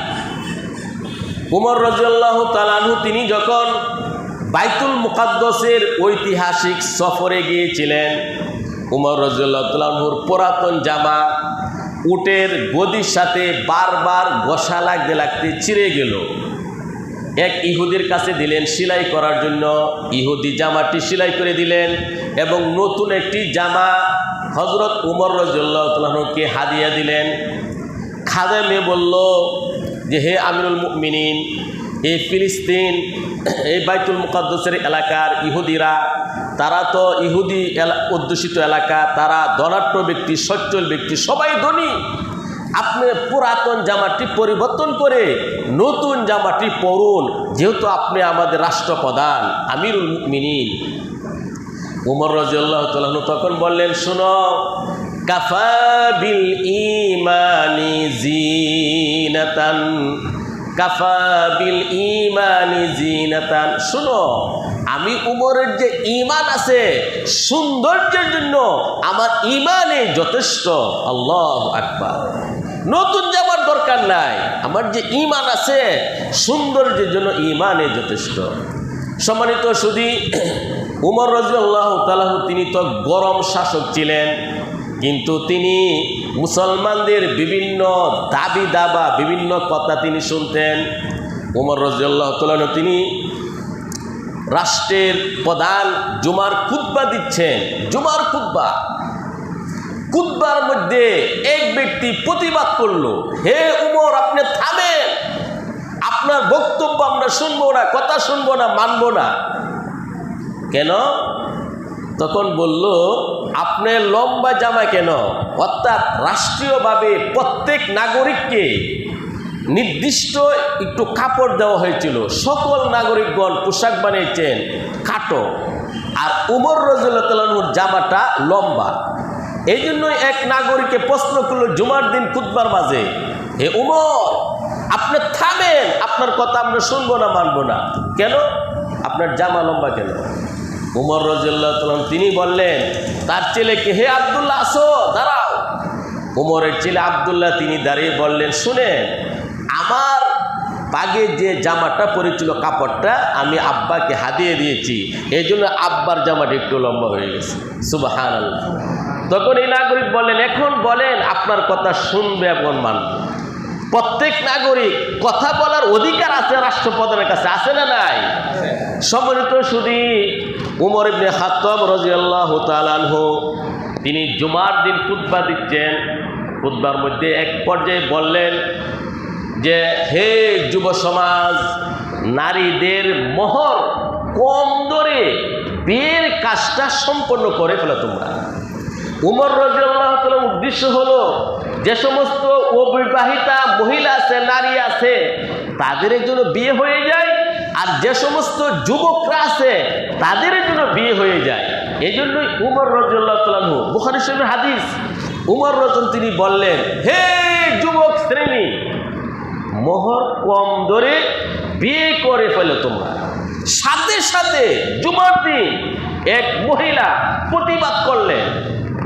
উমর রাদিয়াল্লাহু তাআলা তিনি যখন বাইতুল মুকাদ্দাসের ঐতিহাসিক সফরে গিয়েছিলেন, উমর রাদিয়াল্লাহু তাআলার পুরাতন জামা উটের গদির সাথে বারবার ঘষা লাগতে লাগতে ছিঁড়ে গেল। এক ইহুদির কাছে দিলেন সেলাই করার জন্য। ইহুদি জামাটি সেলাই করে দিলেন এবং নতুন একটি জামা হযরত উমর রাদিয়াল্লাহু তাআলাকে হাদিয়া দিলেন। খাদেমে বলল যে, হে আমিরুল মুমিনিন, এই ফিলিস্তিন, এই বাইতুল মুকাদ্দাসের এলাকার ইহুদিরা, তারা তো ইহুদি অধ্যুষিত এলাকা, তারা ধনাঢ্য ব্যক্তি, সচ্ছল ব্যক্তি, সবাই ধনী। আপনি পুরাতন জামাটি পরিবর্তন করে নতুন জামাটি পরুন, যেহেতু আপনি আমাদের রাষ্ট্রপ্রধান আমিরুল মুমিনিন। উমর রাদিয়াল্লাহু তাআলা তখন বললেন, শুনো, কাফা বিল ঈমানি জিনাতান, কাফা বিল ঈমানি জিনাতান। শুনো, আমি উমরের যে ঈমান আছে সৌন্দর্যের জন্য আমার ঈমানে যথেষ্ট। আল্লাহু আকবার। নতুন জামার দরকার নাই, আমার যে ঈমান আছে সৌন্দর্যের জন্য ঈমানে যথেষ্ট। সম্মানিত সুধী, উমর রাদিয়াল্লাহু তাআলা তিনি তো গরম শাসক ছিলেন, কিন্তু তিনি মুসলমানদের বিভিন্ন দাবি দাবা বিভিন্ন কথা তিনি শুনতেন। উমর রাদিয়াল্লাহু তাআলা তিনি রাষ্ট্রের প্রধান জুমার খুতবা দিচ্ছেন, জুমার খুতবার মধ্যে এক ব্যক্তি প্রতিবাদ করলো, হে উমর, আপনি থামেন, আপনার বক্তব্য আমরা শুনবো না, কথা শুনবো না, মানবো না। কেন? তখন বলল, আপনি লম্বা জামা কেন? অর্থাৎ রাষ্ট্রীয়ভাবে প্রত্যেক নাগরিককে নির্দিষ্ট একটু কাপড় দেওয়া হয়েছিল, সকল নাগরিকগণ পোশাক বানিয়েছেন খাটো, আর উমর রাদিয়াল্লাহু তাআলার জামাটা লম্বা। এই জন্যই এক নাগরিককে প্রশ্ন করলো জুমার দিন খুতবার মাঝে, হে উমর, আপনি থামেন, আপনার কথা আমরা শুনবো না, মানবো না। কেন? আপনার জামা লম্বা কেন? উমর রাদিয়াল্লাহু তাআলা তিনি বললেন তার ছেলেকে, হে আব্দুল্লাহ, আসো, দাঁড়াও। উমরের ছেলে আব্দুল্লাহ তিনি দাঁড়িয়ে বললেন, শুনেন, আমার পাগে যে জামাটা পরেছিল কাপড়টা আমি আব্বাকে হাদিয়ে দিয়েছি, এই জন্য আব্বার জামাটা একটু লম্বা হয়ে গেছে। সুবহানাল্লাহ। তখন এই নাগরিক বললেন, এখন বলেন আপনার কথা শুনবে এবং মানবে। প্রত্যেক নাগরিক কথা বলার অধিকার আছে রাষ্ট্রপ্রধানের কাছে, আছে না নাই? সম্মানিত সুধী, উমর ইবনে খাত্তাব রাদিয়াল্লাহু তাআলা আনহু তিনি জুমার দিন খুতবা দিচ্ছেন। খুতবার মধ্যে এক পর্যায়ে বললেন যে, হে যুব সমাজ, নারীদের মোহর কম দরে বিয়ের কাজটা সম্পন্ন করে ফেলো তোমরা। উমর রাদিয়াল্লাহু তাআলার উদ্দেশ্য হলো যে সমস্ত অবিবাহিতা মহিলা আছে, নারী আছে, তাদের জন্য বিয়ে হয়ে যায়, আর যে সমস্ত যুবকরা আছে তাদের জন্য বিয়ে হয়ে যায়। এই জন্যই উমর রাদিয়াল্লাহু তাআলা, বুখারী শরীফের হাদিস, উমর রাদিয়াল্লাহু তিনি বললেন, হে যুবক শ্রেণী, মোহর কম দরে বিয়ে করে ফেলো তোমরা। সাথে সাথে জুমার দিন এক মহিলা প্রতিবাদ করলেন,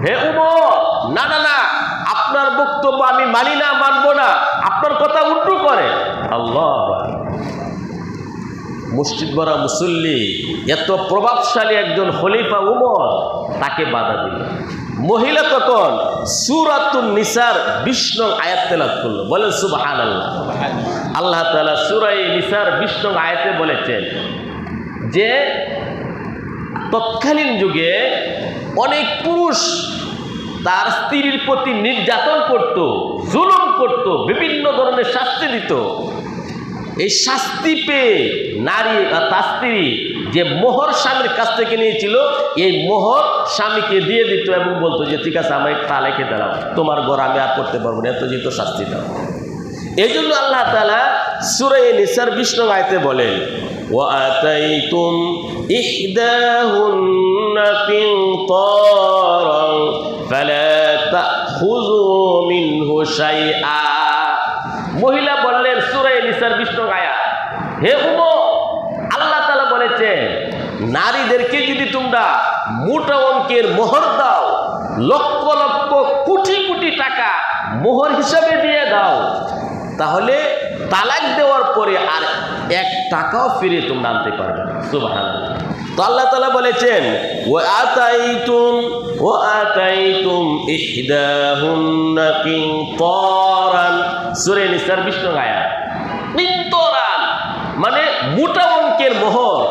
হে উমর, না না না, আপনার বক্তব্য আমি মানি না, মানবো না, আপনার কথা উল্টো করে। আল্লাহ, মসজিদ ভরা মুসল্লি, এত প্রভাবশালী একজন খলিফা উমর, তাকে বাধা দিল। মহিলা তখন সূরাতুন নিসার 20 নং আয়াত তেলাওয়াত করলো। বলেন সুবহানাল্লাহ। আল্লাহ তাআলা সূরা নিসার 20 নং আয়াতে বলেছেন যে তৎকালীন যুগে অনেক পুরুষ তার স্ত্রীর প্রতি নির্যাতন করত, জুলুম করত, বিভিন্ন ধরনের শাস্তি দিত। এই শাস্তি পেয়ে নারী তার স্ত্রী যে মোহর স্বামীর কাছ থেকে নিয়েছিল, এই মোহর স্বামীকে দিয়ে দিত এবং বলতো যে ঠিক আছে, আমার একটা লেখে দাঁড়াও, তোমার ঘর আমি আর করতে পারবো না, এত যেহেতু শাস্তি দাও। এই জন্য আল্লাহ তাআলা সূরা নিসার 20 নং আয়াতে বলেন, وَآتَيْتُمْ إِحْدَاهُنَّ قِنطَارًا فَلَا تَأْخُذُوا مِنْهُ شَيْئًا। মহিলা বললেন, সূরা নিসার 20 নং আয়াত, হে উমর, আল্লাহ তাআলা বলেছেন নারীদেরকে যদি তোমরা মোটা অঙ্কের মোহর দাও, লক্ষ লক্ষ কোটি কোটি টাকা মোহর হিসাবে দিয়ে দাও, তাহলে তালাক দেওয়ার পরে আর 1 টাকাও ফিরে তোমরা আনতে পারবে না। সুবহানাল্লাহ। তো আল্লাহ তাআলা বলেছেন, ওয়া আতাইতুম ইহদাহুন্না কিনতারান, সূরা নিসার 20 নং আয়াত। কিনতারান মানে মোটা অঙ্কের মোহর।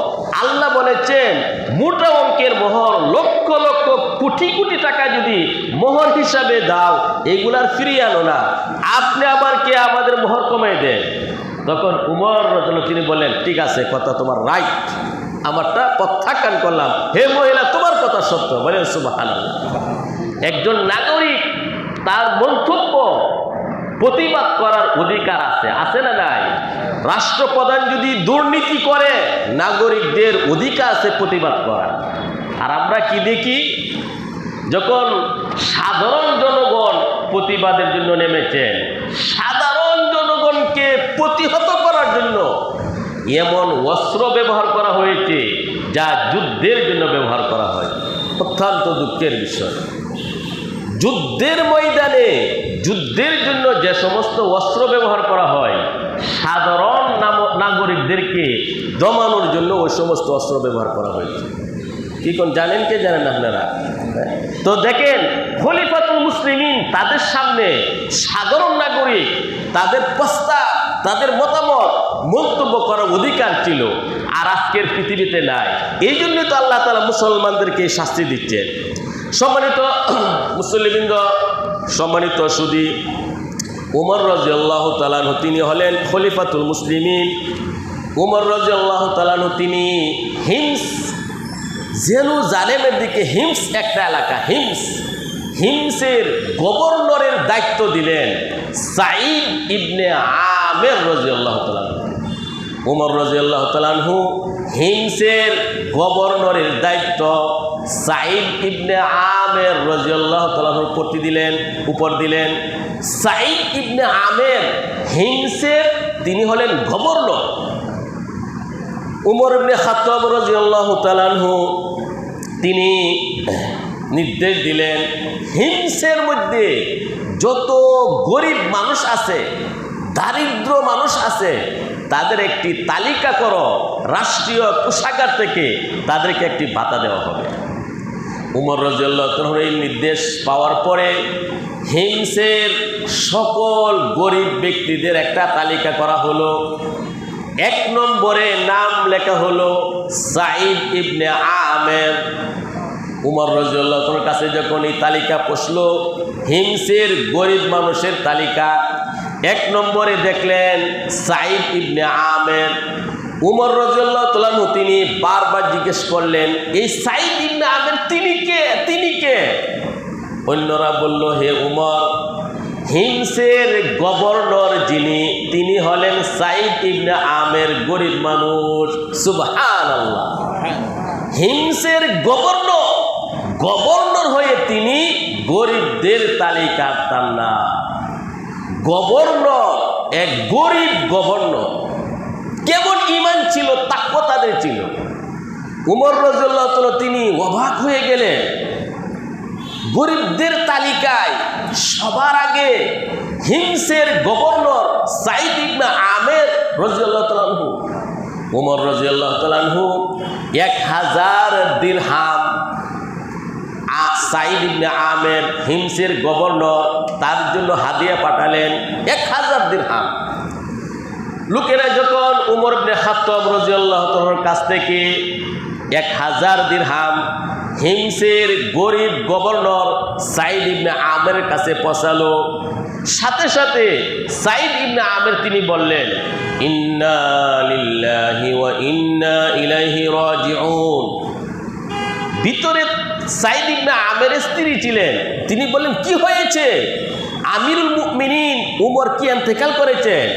আল্লাহ বলেছেন মোটা অঙ্কের মোহর, লক্ষ লক্ষ কোটি কোটি টাকা যদি মোহর হিসাবে দাও, এগুলার ফিরিয়ে আনো না, আপনি আবার কে আমাদের মোহর কমিয়ে দেন। তখন উমর রাদিয়াল্লাহু তিনি বললেন, ঠিক আছে, কথা তোমার রাইট, আমারটা প্রত্যাখ্যান করলাম। হে মহিলা, তোমার কথা সত্য। বলেন সুবহানাল্লাহ। একজন নাগরিক তার মন্তব্য প্রতিবাদ করার অধিকার আছে, আছে না নাই? রাষ্ট্রপ্রধান যদি দুর্নীতি করে, নাগরিকদের অধিকার আছে প্রতিবাদ করার। আর আমরা কি দেখি, যখন সাধারণ জনগণ প্রতিবাদের জন্য নেমেছেন, সাধারণ জনগণকে প্রতিহত করার জন্য এমন অস্ত্র ব্যবহার করা হয়েছে যা যুদ্ধের জন্য ব্যবহার করা হয়। অত্যন্ত দুঃখের বিষয়। যুদ্ধের ময়দানে যুদ্ধের জন্য যে সমস্ত অস্ত্র ব্যবহার করা হয়, সাধারণ নাগরিকদেরকে দমানোর জন্য ওই সমস্ত অস্ত্র ব্যবহার করা হয়েছে। কি কোন জানেন, কে জানেন আপনারা? তো দেখেন, খলিফাতুল মুসলিমিন তাদের সামনে সাধারণ নাগরিক তাদের প্রস্তাব, তাদের মতামত মন্তব্য করার অধিকার ছিল, আর আজকের পৃথিবীতে নাই। এই জন্যই তো আল্লাহ তাআলা মুসলমানদেরকে শাস্তি দিচ্ছেন। সম্মানিত মুসলিমবৃন্দ, সম্মানিত সুদী, উমর রাদিয়াল্লাহু তাআলা আনহু তিনি হলেন খলিফাতুল মুসলিমিন। উমর রাদিয়াল্লাহু তাআলা আনহু তিনি হিমস, জেরুজালেমের দিকে হিমস একটা এলাকা, হিমসের গভর্নরের দায়িত্ব দিলেন সাঈদ ইবনে আমের রাদিয়াল্লাহু তাআলা আনহু। উমর রাদিয়াল্লাহু তাআলা আনহু হিমসের গভর্নরের দায়িত্ব সাঈদ ইবনে আমের রাদিয়াল্লাহু তাআলা আনহুর উপর দিলেন। সাঈদ ইবনে আমের হিমসের তিনি হলেন গভর্নর। উমর ইবনে খাত্তাব রাদিয়াল্লাহু তাআলা আনহু তিনি নির্দেশ দিলেন, হিমসের মধ্যে যত গরিব মানুষ আছে, দারিদ্র মানুষ আছে, তাদের একটি তালিকা করো, রাষ্ট্রীয় কোষাগার থেকে তাদেরকে একটি ভাতা দেওয়া হবে। উমর রাদিয়াল্লাহু তাআলা এই নির্দেশ পাওয়ার পরে হিমসের সকল গরিব ব্যক্তিদের একটা তালিকা করা হলো। 1 নম্বরে নাম লেখা হলো সাঈদ ইবনে আমের। উমর রাদিয়াল্লাহু তাআলার কাছে যখন এই তালিকা পৌঁছলো, হিমসের গরিব মানুষের তালিকা, 1 নম্বরে দেখলেন সাঈদ ইবনে আমের। উমর রাদিয়াল্লাহু তাআলা তিনি বারবার জিজ্ঞেস করলেন, এই সাঈদ ইবনে আমের তিনি কে? অন্যরা বলল, হে উমর, হিমসের গভর্নর যিনি, তিনি হলেন সাঈদ ইবনে আমের, গরিব মানুষ। সুবহানাল্লাহ! হিমসের গভর্নর হয়ে তিনি গরিবদের তালিকা তার না। গভর্নর, এক গরিব গভর্নর। কেমন ঈমান ছিল, তাকওয়া তাদের ছিল। উমর রাদিয়াল্লাহু তাআলা তিনি অবাক হয়ে গেলেন। গরিবদের তালিকায় সবার আগে হিমসের গভর্নর সাঈদ ইবনে আমের রাদিয়াল্লাহু তাআলা আনহু। উমর রাদিয়াল্লাহু তাআলা আনহু 1000 দিরহাম, সাঈদ ইবনে আমের হিমসের গভর্নর, তার জন্য হাদিয়া পাঠালেন 1000 দিরহাম। লোকেরা যখন উমর ইবনে খাত্তাব রাদিয়াল্লাহু তাআলার কাছ থেকে 1000 দিরহাম হিমসের গরিব গভর্নর সাঈদ ইবনে আমের কাছে পৌঁছালো, সাথে সাথে সাঈদ ইবনে আমের তিনি বললেন, ইন্না লিল্লাহি ওয়া ইন্না ইলাইহি রাজিউন। ভিতরে সাঈদ ইবনে আমের স্ত্রী ছিলেন, তিনি বললেন, কি হয়েছে? আমিরুল মুমিনিন উমর কি ইন্তেকাল করেছেন?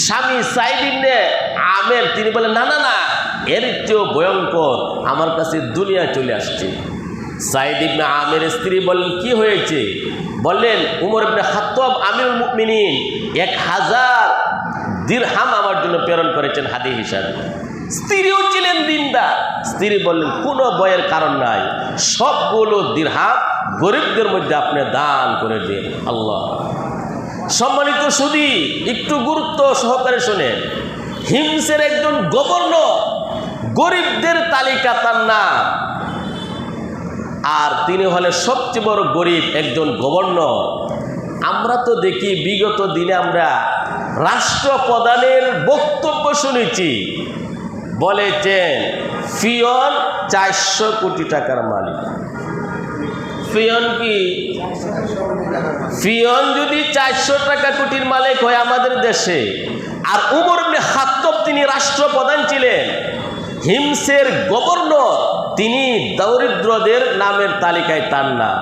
স্বামী সাঈদ ইবনে আমের তিনি বলেন, না না না, এর চেয়েও ভয়ঙ্কর আমার কাছে দুনিয়া চলে আসছে। সাঈদ ইবনে আমের স্ত্রী বললেন, কি হয়েছে? বললেন, উমর ইবনে খাত্তাব আমিরুল মুমিনিন 1000 দিরহাম আমার জন্য প্রেরণ করেছেন হাদিয়া হিসাবে। স্ত্রীও ছিলেন দিনদার। স্ত্রী বললেন, কোনো ভয়ের কারণ নাই, সবগুলো দিরহাম গরিবদের মধ্যে আপনি দান করে দিন। আল্লাহ! সম্মানিত সুদী, একটু গুরুত্ব সহকারে শোনেন। হিমসের একজন গভর্নর, গরিবদের তালিকা তার নাম, আর তিনি হলেন সবচেয়ে বড় গরিব একজন গভর্নর। আমরা তো দেখি বিগত দিনে আমরা রাষ্ট্রপ্রধানের বক্তব্য শুনেছি, বলেছেন ফিয়ন 400 কোটি টাকার মালিক। ফিয়ন কি? ফিয়ন যদি 400 টাকা কোটির মালিক হয় আমাদের দেশে, আর উমর ইবনে খাত্তাব তিনি রাষ্ট্রপ্রধান ছিলেন, হিমসের গভর্নর, তিনি দরিদ্রদের নামের তালিকায় তার নাম।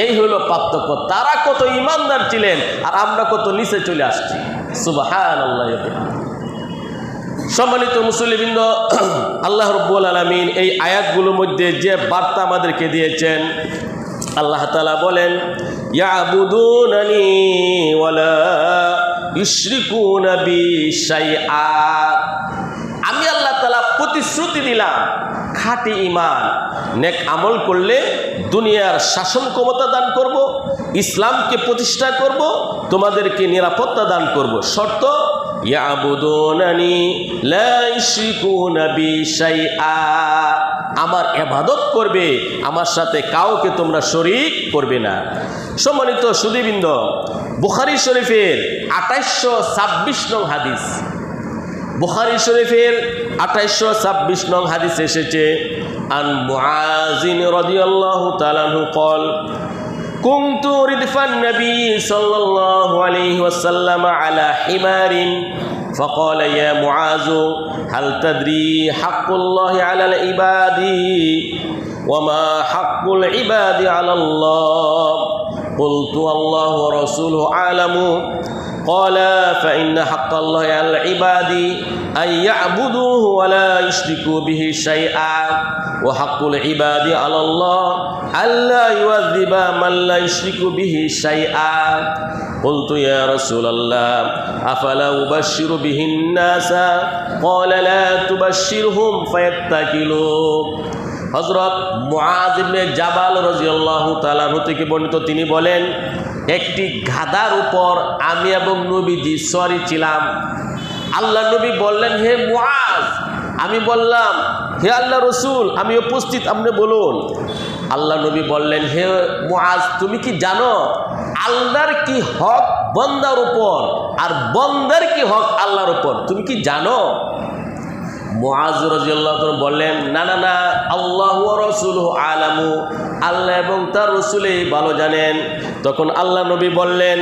এই হলো পার্থক্য। তারা কত ইমানদার ছিলেন আর আমরা কত নিচে চলে আসছি। সুবহানাল্লাহ। সম্মানিত মুসলিমবৃন্দ, আল্লাহ রাব্বুল আলামিন এই আয়াতগুলোর মধ্যে যে বার্তা আমাদেরকে দিয়েছেন, আল্লাহ তাআলা বলেন, ইয়াবুদুনানি ওয়ালা ইউশরিকুনা বি শাইআ। আমি আল্লাহ তাআলা প্রতিশ্রুতি দিলাম, খাঁটি ঈমান নেক আমল করলে দুনিয়ার শাসন ক্ষমতা দান করব, ইসলামকে প্রতিষ্ঠা করব, তোমাদেরকে নিরাপত্তা দান করব। শর্ত, ইয়াবুদুনানি লা ইউশরিকুনা বি শাইআ। আমার ইবাদত করবে, আমার সাথে কাউকে তোমরা শরীক করবে না। সম্মানিত সুধীবৃন্দ, বুখারী শরীফের 2826 নং হাদিস, বুখারী শরীফের 2826 নং হাদিস এসেছে, আন মুআযিন রাদিয়াল্লাহু তাআলা আনহু قال كنت ردف النبي صلى الله عليه وسلم على حمار فقال يا معاذ هل تدري حق الله على العباد وما حق العباد على الله؟ قلت الله ورسوله أعلم. قال فإن حق الله على العباد أن يعبدوه ولا يشركوا به شيئا وحق العباد على الله ألا يعذب من لا يشرك به شيئا. قلت يا رسول الله أفلا أبشر به الناس؟ قال لا تبشرهم فيتكلوا. হযরত মুআয ইবনে জাবাল রাদিয়াল্লাহু তাআলা আনহু থেকে বর্ণিত, তিনি বলেন, একটি গাধার উপর আমি এবং নবীজি সওয়ারি ছিলাম। আল্লাহ নবী বললেন, হে মুআয। আমি বললাম, হে আল্লাহ রসুল, আমি উপস্থিত, আপনি বলুন। আল্লাহ নবী বললেন, হে মুআয, তুমি কি জানো আল্লাহর কি হক বান্দার উপর আর বান্দার কি হক আল্লাহর উপর? তুমি কি জানো? মুআয রাদিয়াল্লাহু তাআলা বললেন, না না না, আল্লাহ ওয়া রাসূলুহু আলামু, আল্লাহ এবং তার রাসূলই ভালো জানেন। তখন আল্লাহ নবী বললেন,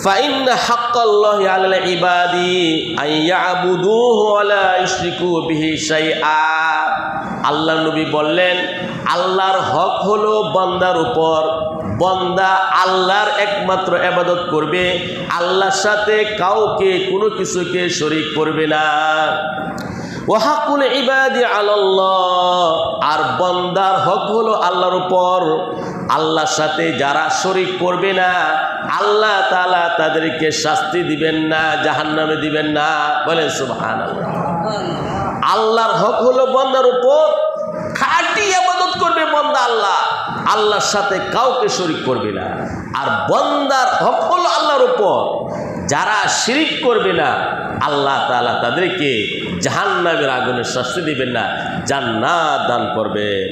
ফাইন্না হাক্কাল্লাহি আলাল ইবাদি আন ইয়াবুদুহু ওয়া লা ইউশরিকু বিহি শাইআ। আল্লাহ নবী বললেন, আল্লাহর হক হলো বান্দার উপর, বান্দা আল্লাহর একমাত্র ইবাদত করবে, আল্লাহর সাথে কাউকে কোনো কিছুকে শরীক করবে না। ওয়া হাক্কুল ইবাদি আলাল্লাহ, আর বান্দার হক হলো আল্লাহর উপর, আল্লাহর সাথে যারা শরীক করবে না আল্লাহ তাআলা তাদেরকে শাস্তি দিবেন না, জাহান্নামে দিবেন না। বলেন সুবহানাল্লাহ। আল্লাহর হক হলো বান্দার উপর, খাঁটি ইবাদত করবে বান্দা আল্লাহ, আল্লাহর সাথে কাউকে শরীক করবে না। আর বান্দার হক হলো আল্লাহর উপর, যারা শিরিক করবে না আল্লাহ তাআলা তাদেরকে জাহান্নামের আগুনের শাস্তি দিবেন না, জান্নাত দান করবেন।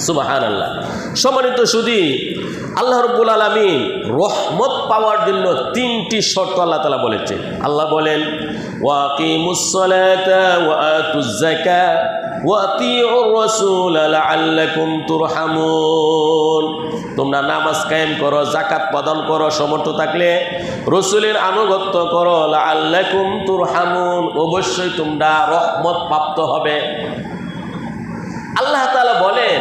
সুবহানাল্লাহ। সম্মানিত সুধী, আল্লাহ রাব্বুল আলামিন রহমত পাওয়ার জন্য 3টি শর্ত আল্লাহ তাআলা বলেছে। আল্লাহ বলেন, ওয়াকিমুস সালাতা ওয়া আতুজ যাকাত ওয়া আতিউর রাসূলা লাআল্লাকুম তুরহামুন। তোমরা নামাজ কায়েম করো, যাকাত প্রদান করো, সমর্থ থাকলে রাসূলের আনুগত্য করো, লাআল্লাকুম তুরহামুন, অবশ্যই তোমরা রহমত প্রাপ্ত হবে। আল্লাহ তাআলা বলেন,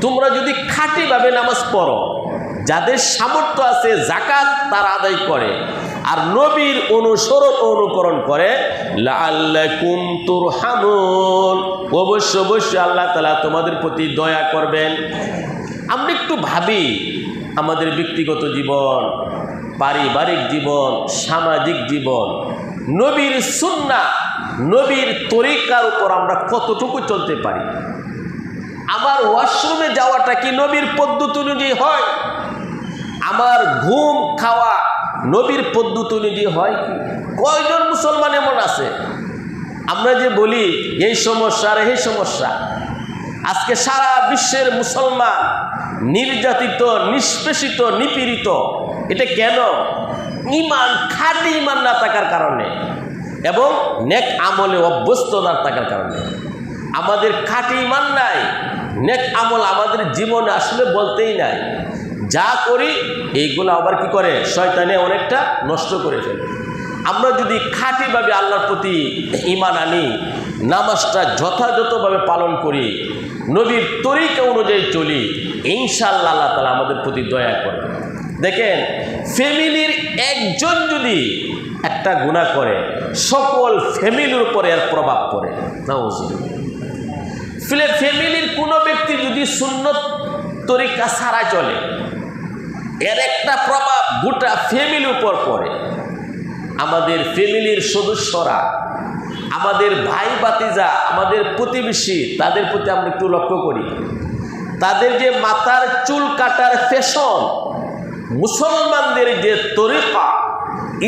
তোমরা যদি খাঁটিভাবে নামাজ পড়ো, যাদের সামর্থ্য আছে যাকাত তারা আদায় করে আর নবীর অনুকরণ করে, লাআল্লাকুম তুরহামুন, অবশ্যই আল্লাহ তাআলা তোমাদের প্রতি দয়া করবেন। আমরা একটু ভাবি, আমাদের ব্যক্তিগত জীবন, পারিবারিক জীবন, সামাজিক জীবন, নবীর সুন্নাহ, নবীর তরিকার উপর আমরা কতটুকু চলতে পারি? আমার ওয়াশরুমে যাওয়াটা কি নবীর পদ্ধতি অনুযায়ী হয়? আমার ঘুম খাওয়া নবীর পদ্ধতি অনুযায়ী হয় কি? কয়জন মুসলমান এমন আছে আমরা যে বলি এই সমস্যা আর এই সমস্যা? আজকে সারা বিশ্বের মুসলমান নির্যাতিত, নিষ্পেষিত, নিপীড়িত। এটা কেন? ঈমান, খাঁটি ঈমান না থাকার কারণে এবং নেক আমলে অভ্যস্ত না থাকার কারণে। আমাদের খাঁটি ঈমান নাই, নেক আমল আমাদের জীবনে আসলে বলতেই নাই। যা করি এইগুলো আবার কি করে? শয়তানে অনেকটা নষ্ট করে ফেলে। আমরা যদি খাঁটিভাবে আল্লাহর প্রতি ঈমান আনি, নামাজটা যথাযথভাবে পালন করি, নবীর তরিকা অনুযায়ী চলি, ইনশাআল্লাহ আল্লাহ তাআলা আমাদের প্রতি দয়া করবে। দেখেন, ফ্যামিলির একজন যদি একটা গুনাহ করে, সকল ফ্যামিলির উপরে এর প্রভাব পড়ে। ফ্যামিলির কোনো ব্যক্তি যদি সুন্নত তরিকা ছাড়া চলে, এর একটা প্রভাব গোটা ফ্যামিলির উপর পড়ে। আমাদের ফ্যামিলির সদস্যরা, আমাদের ভাই ভাতিজা, আমাদের প্রতিবেশী, তাদের প্রতি আমরা একটু লক্ষ্য করি। তাদের যে মাথার চুল কাটার ফ্যাশন, মুসলমানদের যে তরিকা,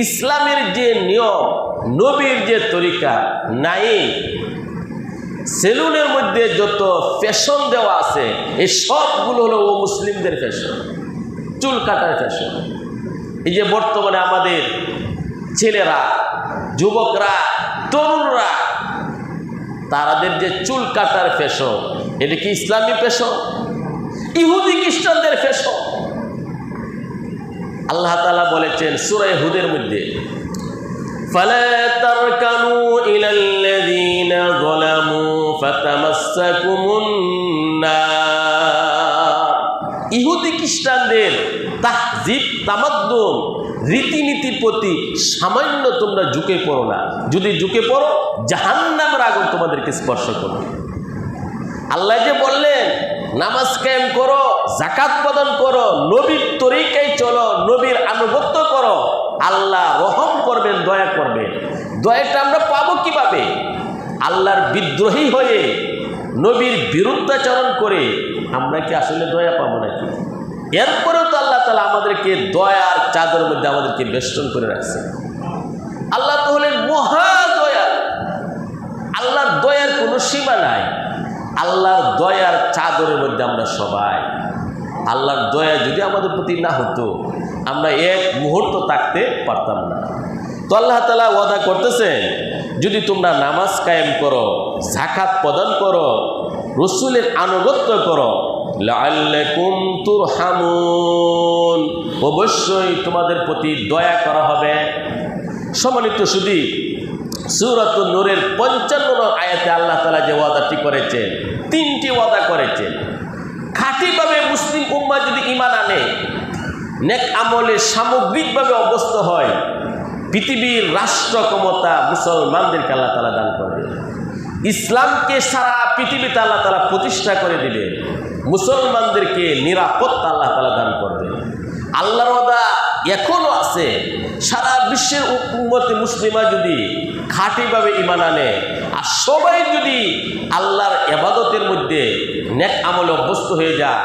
ইসলামের যে নিয়ম, নবীর যে তরিকা নাই। সেলুনের মধ্যে যত ফ্যাশন দেওয়া আছে, এই সবগুলো হলো ও মুসলিমদের ফ্যাশন, চুল কাটার ফ্যাশন। এই যে বর্তমানে আমাদের ছেলেরা, যুবকরা, তরুণরা, তাদের যে চুল কাটার ফ্যাশন, এটা কি ইসলামী ফ্যাশন? ইহুদি খ্রিস্টানদের ফ্যাশন। আল্লাহ তাআলা বলেছেন সূরা হুদের মধ্যে, ফালা তারকানু ইলাল্লাযীনা যালামু ফাতামাসসাকুমুন নার। ইহুদি খ্রিস্টানদের তাহজিব, তামাদ্দুন, রীতিনীতির প্রতি সামান্য তোমরা ঝুঁকে পড়ো না। যদি ঝুঁকে পড়ো, জাহান্নামের আগুন তোমাদেরকে স্পর্শ করবে। আল্লাহ যে বললেন নামাজ কায়েম করো, যাকাত প্রদান করো, নবীর তরিকায় চলো, নবীর আনুগত্য করো, আল্লাহ রহম করবেন, দয়া করবেন। দয়াটা আমরা পাবো কিভাবে? আল্লাহর বিদ্রোহী হয়ে, নবীর বিরুদ্ধাচরণ করে আমরা কি আসলে দয়া পাবো নাকি? এরপরেও তো আল্লাহ তাআলা আমাদেরকে দয়ার চাদরের মধ্যে আমাদেরকে বেষ্টন করে রাখছে। আল্লাহ তো হলেন মহা দয়া। আল্লাহর দয়ার কোনো সীমা নাই। আল্লাহর দয়ার চাদরের মধ্যে আমরা সবাই। আল্লাহর দয়া যদি আমাদের প্রতি না হতো, আমরা এক মুহূর্ত থাকতে পারতাম না। তো আল্লাহ তাআলা ওয়াদা করতেছেন, যদি তোমরা নামাজ কায়েম করো, যাকাত প্রদান করো, রাসূলের আনুগত্য করো, লাআল্লাকুম তুরহামুন, অবশ্যই তোমাদের প্রতি দয়া করা হবে। সম্মানিত সুধী, সূরাতুন নূরের 55 নং আয়াতে আল্লাহ তাআলা যে ওয়াদাটি করেছেন, 3টি ওয়াদা করেছেন। খাঁটিভাবে মুসলিম উম্মাহ যদি ঈমান আনে, নেক আমলে সামগ্রিকভাবে অভ্যস্ত হয়, পৃথিবীর রাষ্ট্র ক্ষমতা মুসলমানদেরকে আল্লাহ তাআলা দান করবে। ইসলামকে সারা পৃথিবীতে আল্লাহ তাআলা প্রতিষ্ঠা করে দিবে। মুসলমানদেরকে নিরাপত্তা আল্লাহ তাআলা দান করবে। আল্লাহর ওয়াদা এখনো আছে। সারা বিশ্বের উম্মতে মুসলিমা যদি খাঁটিভাবে ঈমান আনে, আর সবাই যদি আল্লাহর ইবাদতের মধ্যে নেক আমলে অভ্যস্ত হয়ে যায়,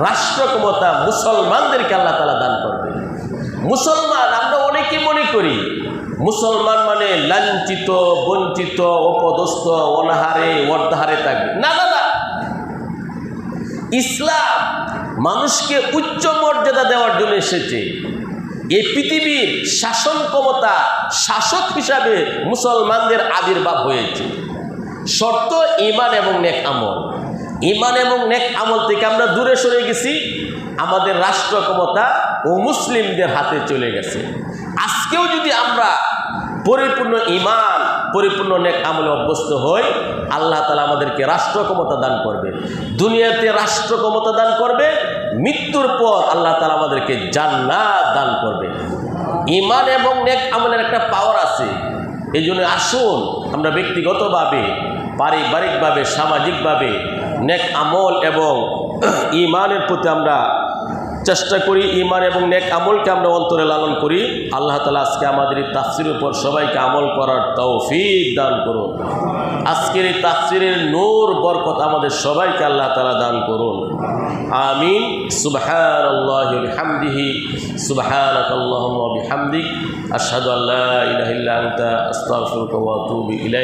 রাষ্ট্র ক্ষমতা মুসলমানদেরকে আল্লাহ তাআলা দান করবে। মুসলমান, আমরা অনেকে মনে করি মুসলমান মানে লাঞ্ছিত, বঞ্চিত, অপদস্থ, অনাহারে, অর্ধাহারে থাকবে। না না না, ইসলাম মানুষকে উচ্চ মর্যাদা দেওয়ার জন্য এসেছে। এই পৃথিবীর শাসন ক্ষমতা, শাসক হিসাবে মুসলমানদের আবির্ভাব হয়েছে। শর্ত ঈমান এবং নেক আমল। ঈমান এবং নেক আমল থেকে আমরা দূরে সরে গেছি, আমাদের রাষ্ট্র ক্ষমতা ও মুসলিমদের হাতে চলে গেছে। আজকেও যদি আমরা পরিপূর্ণ ঈমান, পরিপূর্ণ নেক আমলে অভ্যস্ত হই, আল্লাহ তাআলা আমাদেরকে রাষ্ট্র ক্ষমতা দান করবে। দুনিয়াতে রাষ্ট্র ক্ষমতা দান করবে, মৃত্যুর পর আল্লাহ তাআলা আমাদেরকে জান্নাত দান করবে। ঈমান এবং নেক আমলের একটা পাওয়ার আছে। এই জন্য আসুন আমরা ব্যক্তিগতভাবে, পারিবারিকভাবে, সামাজিকভাবে নেক আমল এবং ঈমানের প্রতি আমরা চেষ্টা করি। ঈমান এবং নেক আমলকে আমরা অন্তরে লালন করি। আল্লাহ তাআলা আজকে আমাদের এই তাফসীরের উপর সবাইকে আমল করার তৌফিক দান করুন। আজকের এই তাফসীরের নূর, বরকত আমাদের সবাইকে আল্লাহ তাআলা দান করুন। আমিন। সুবহানাল্লাহি ওয়া বিহামদিহি, সুবহানাকাল্লাহুম্মা ওয়া বিহামদিক, আশহাদু আল্লা ইলাহা ইল্লা আনতা, আস্তাগফিরুকা ওয়া আতুবু ইলাইক।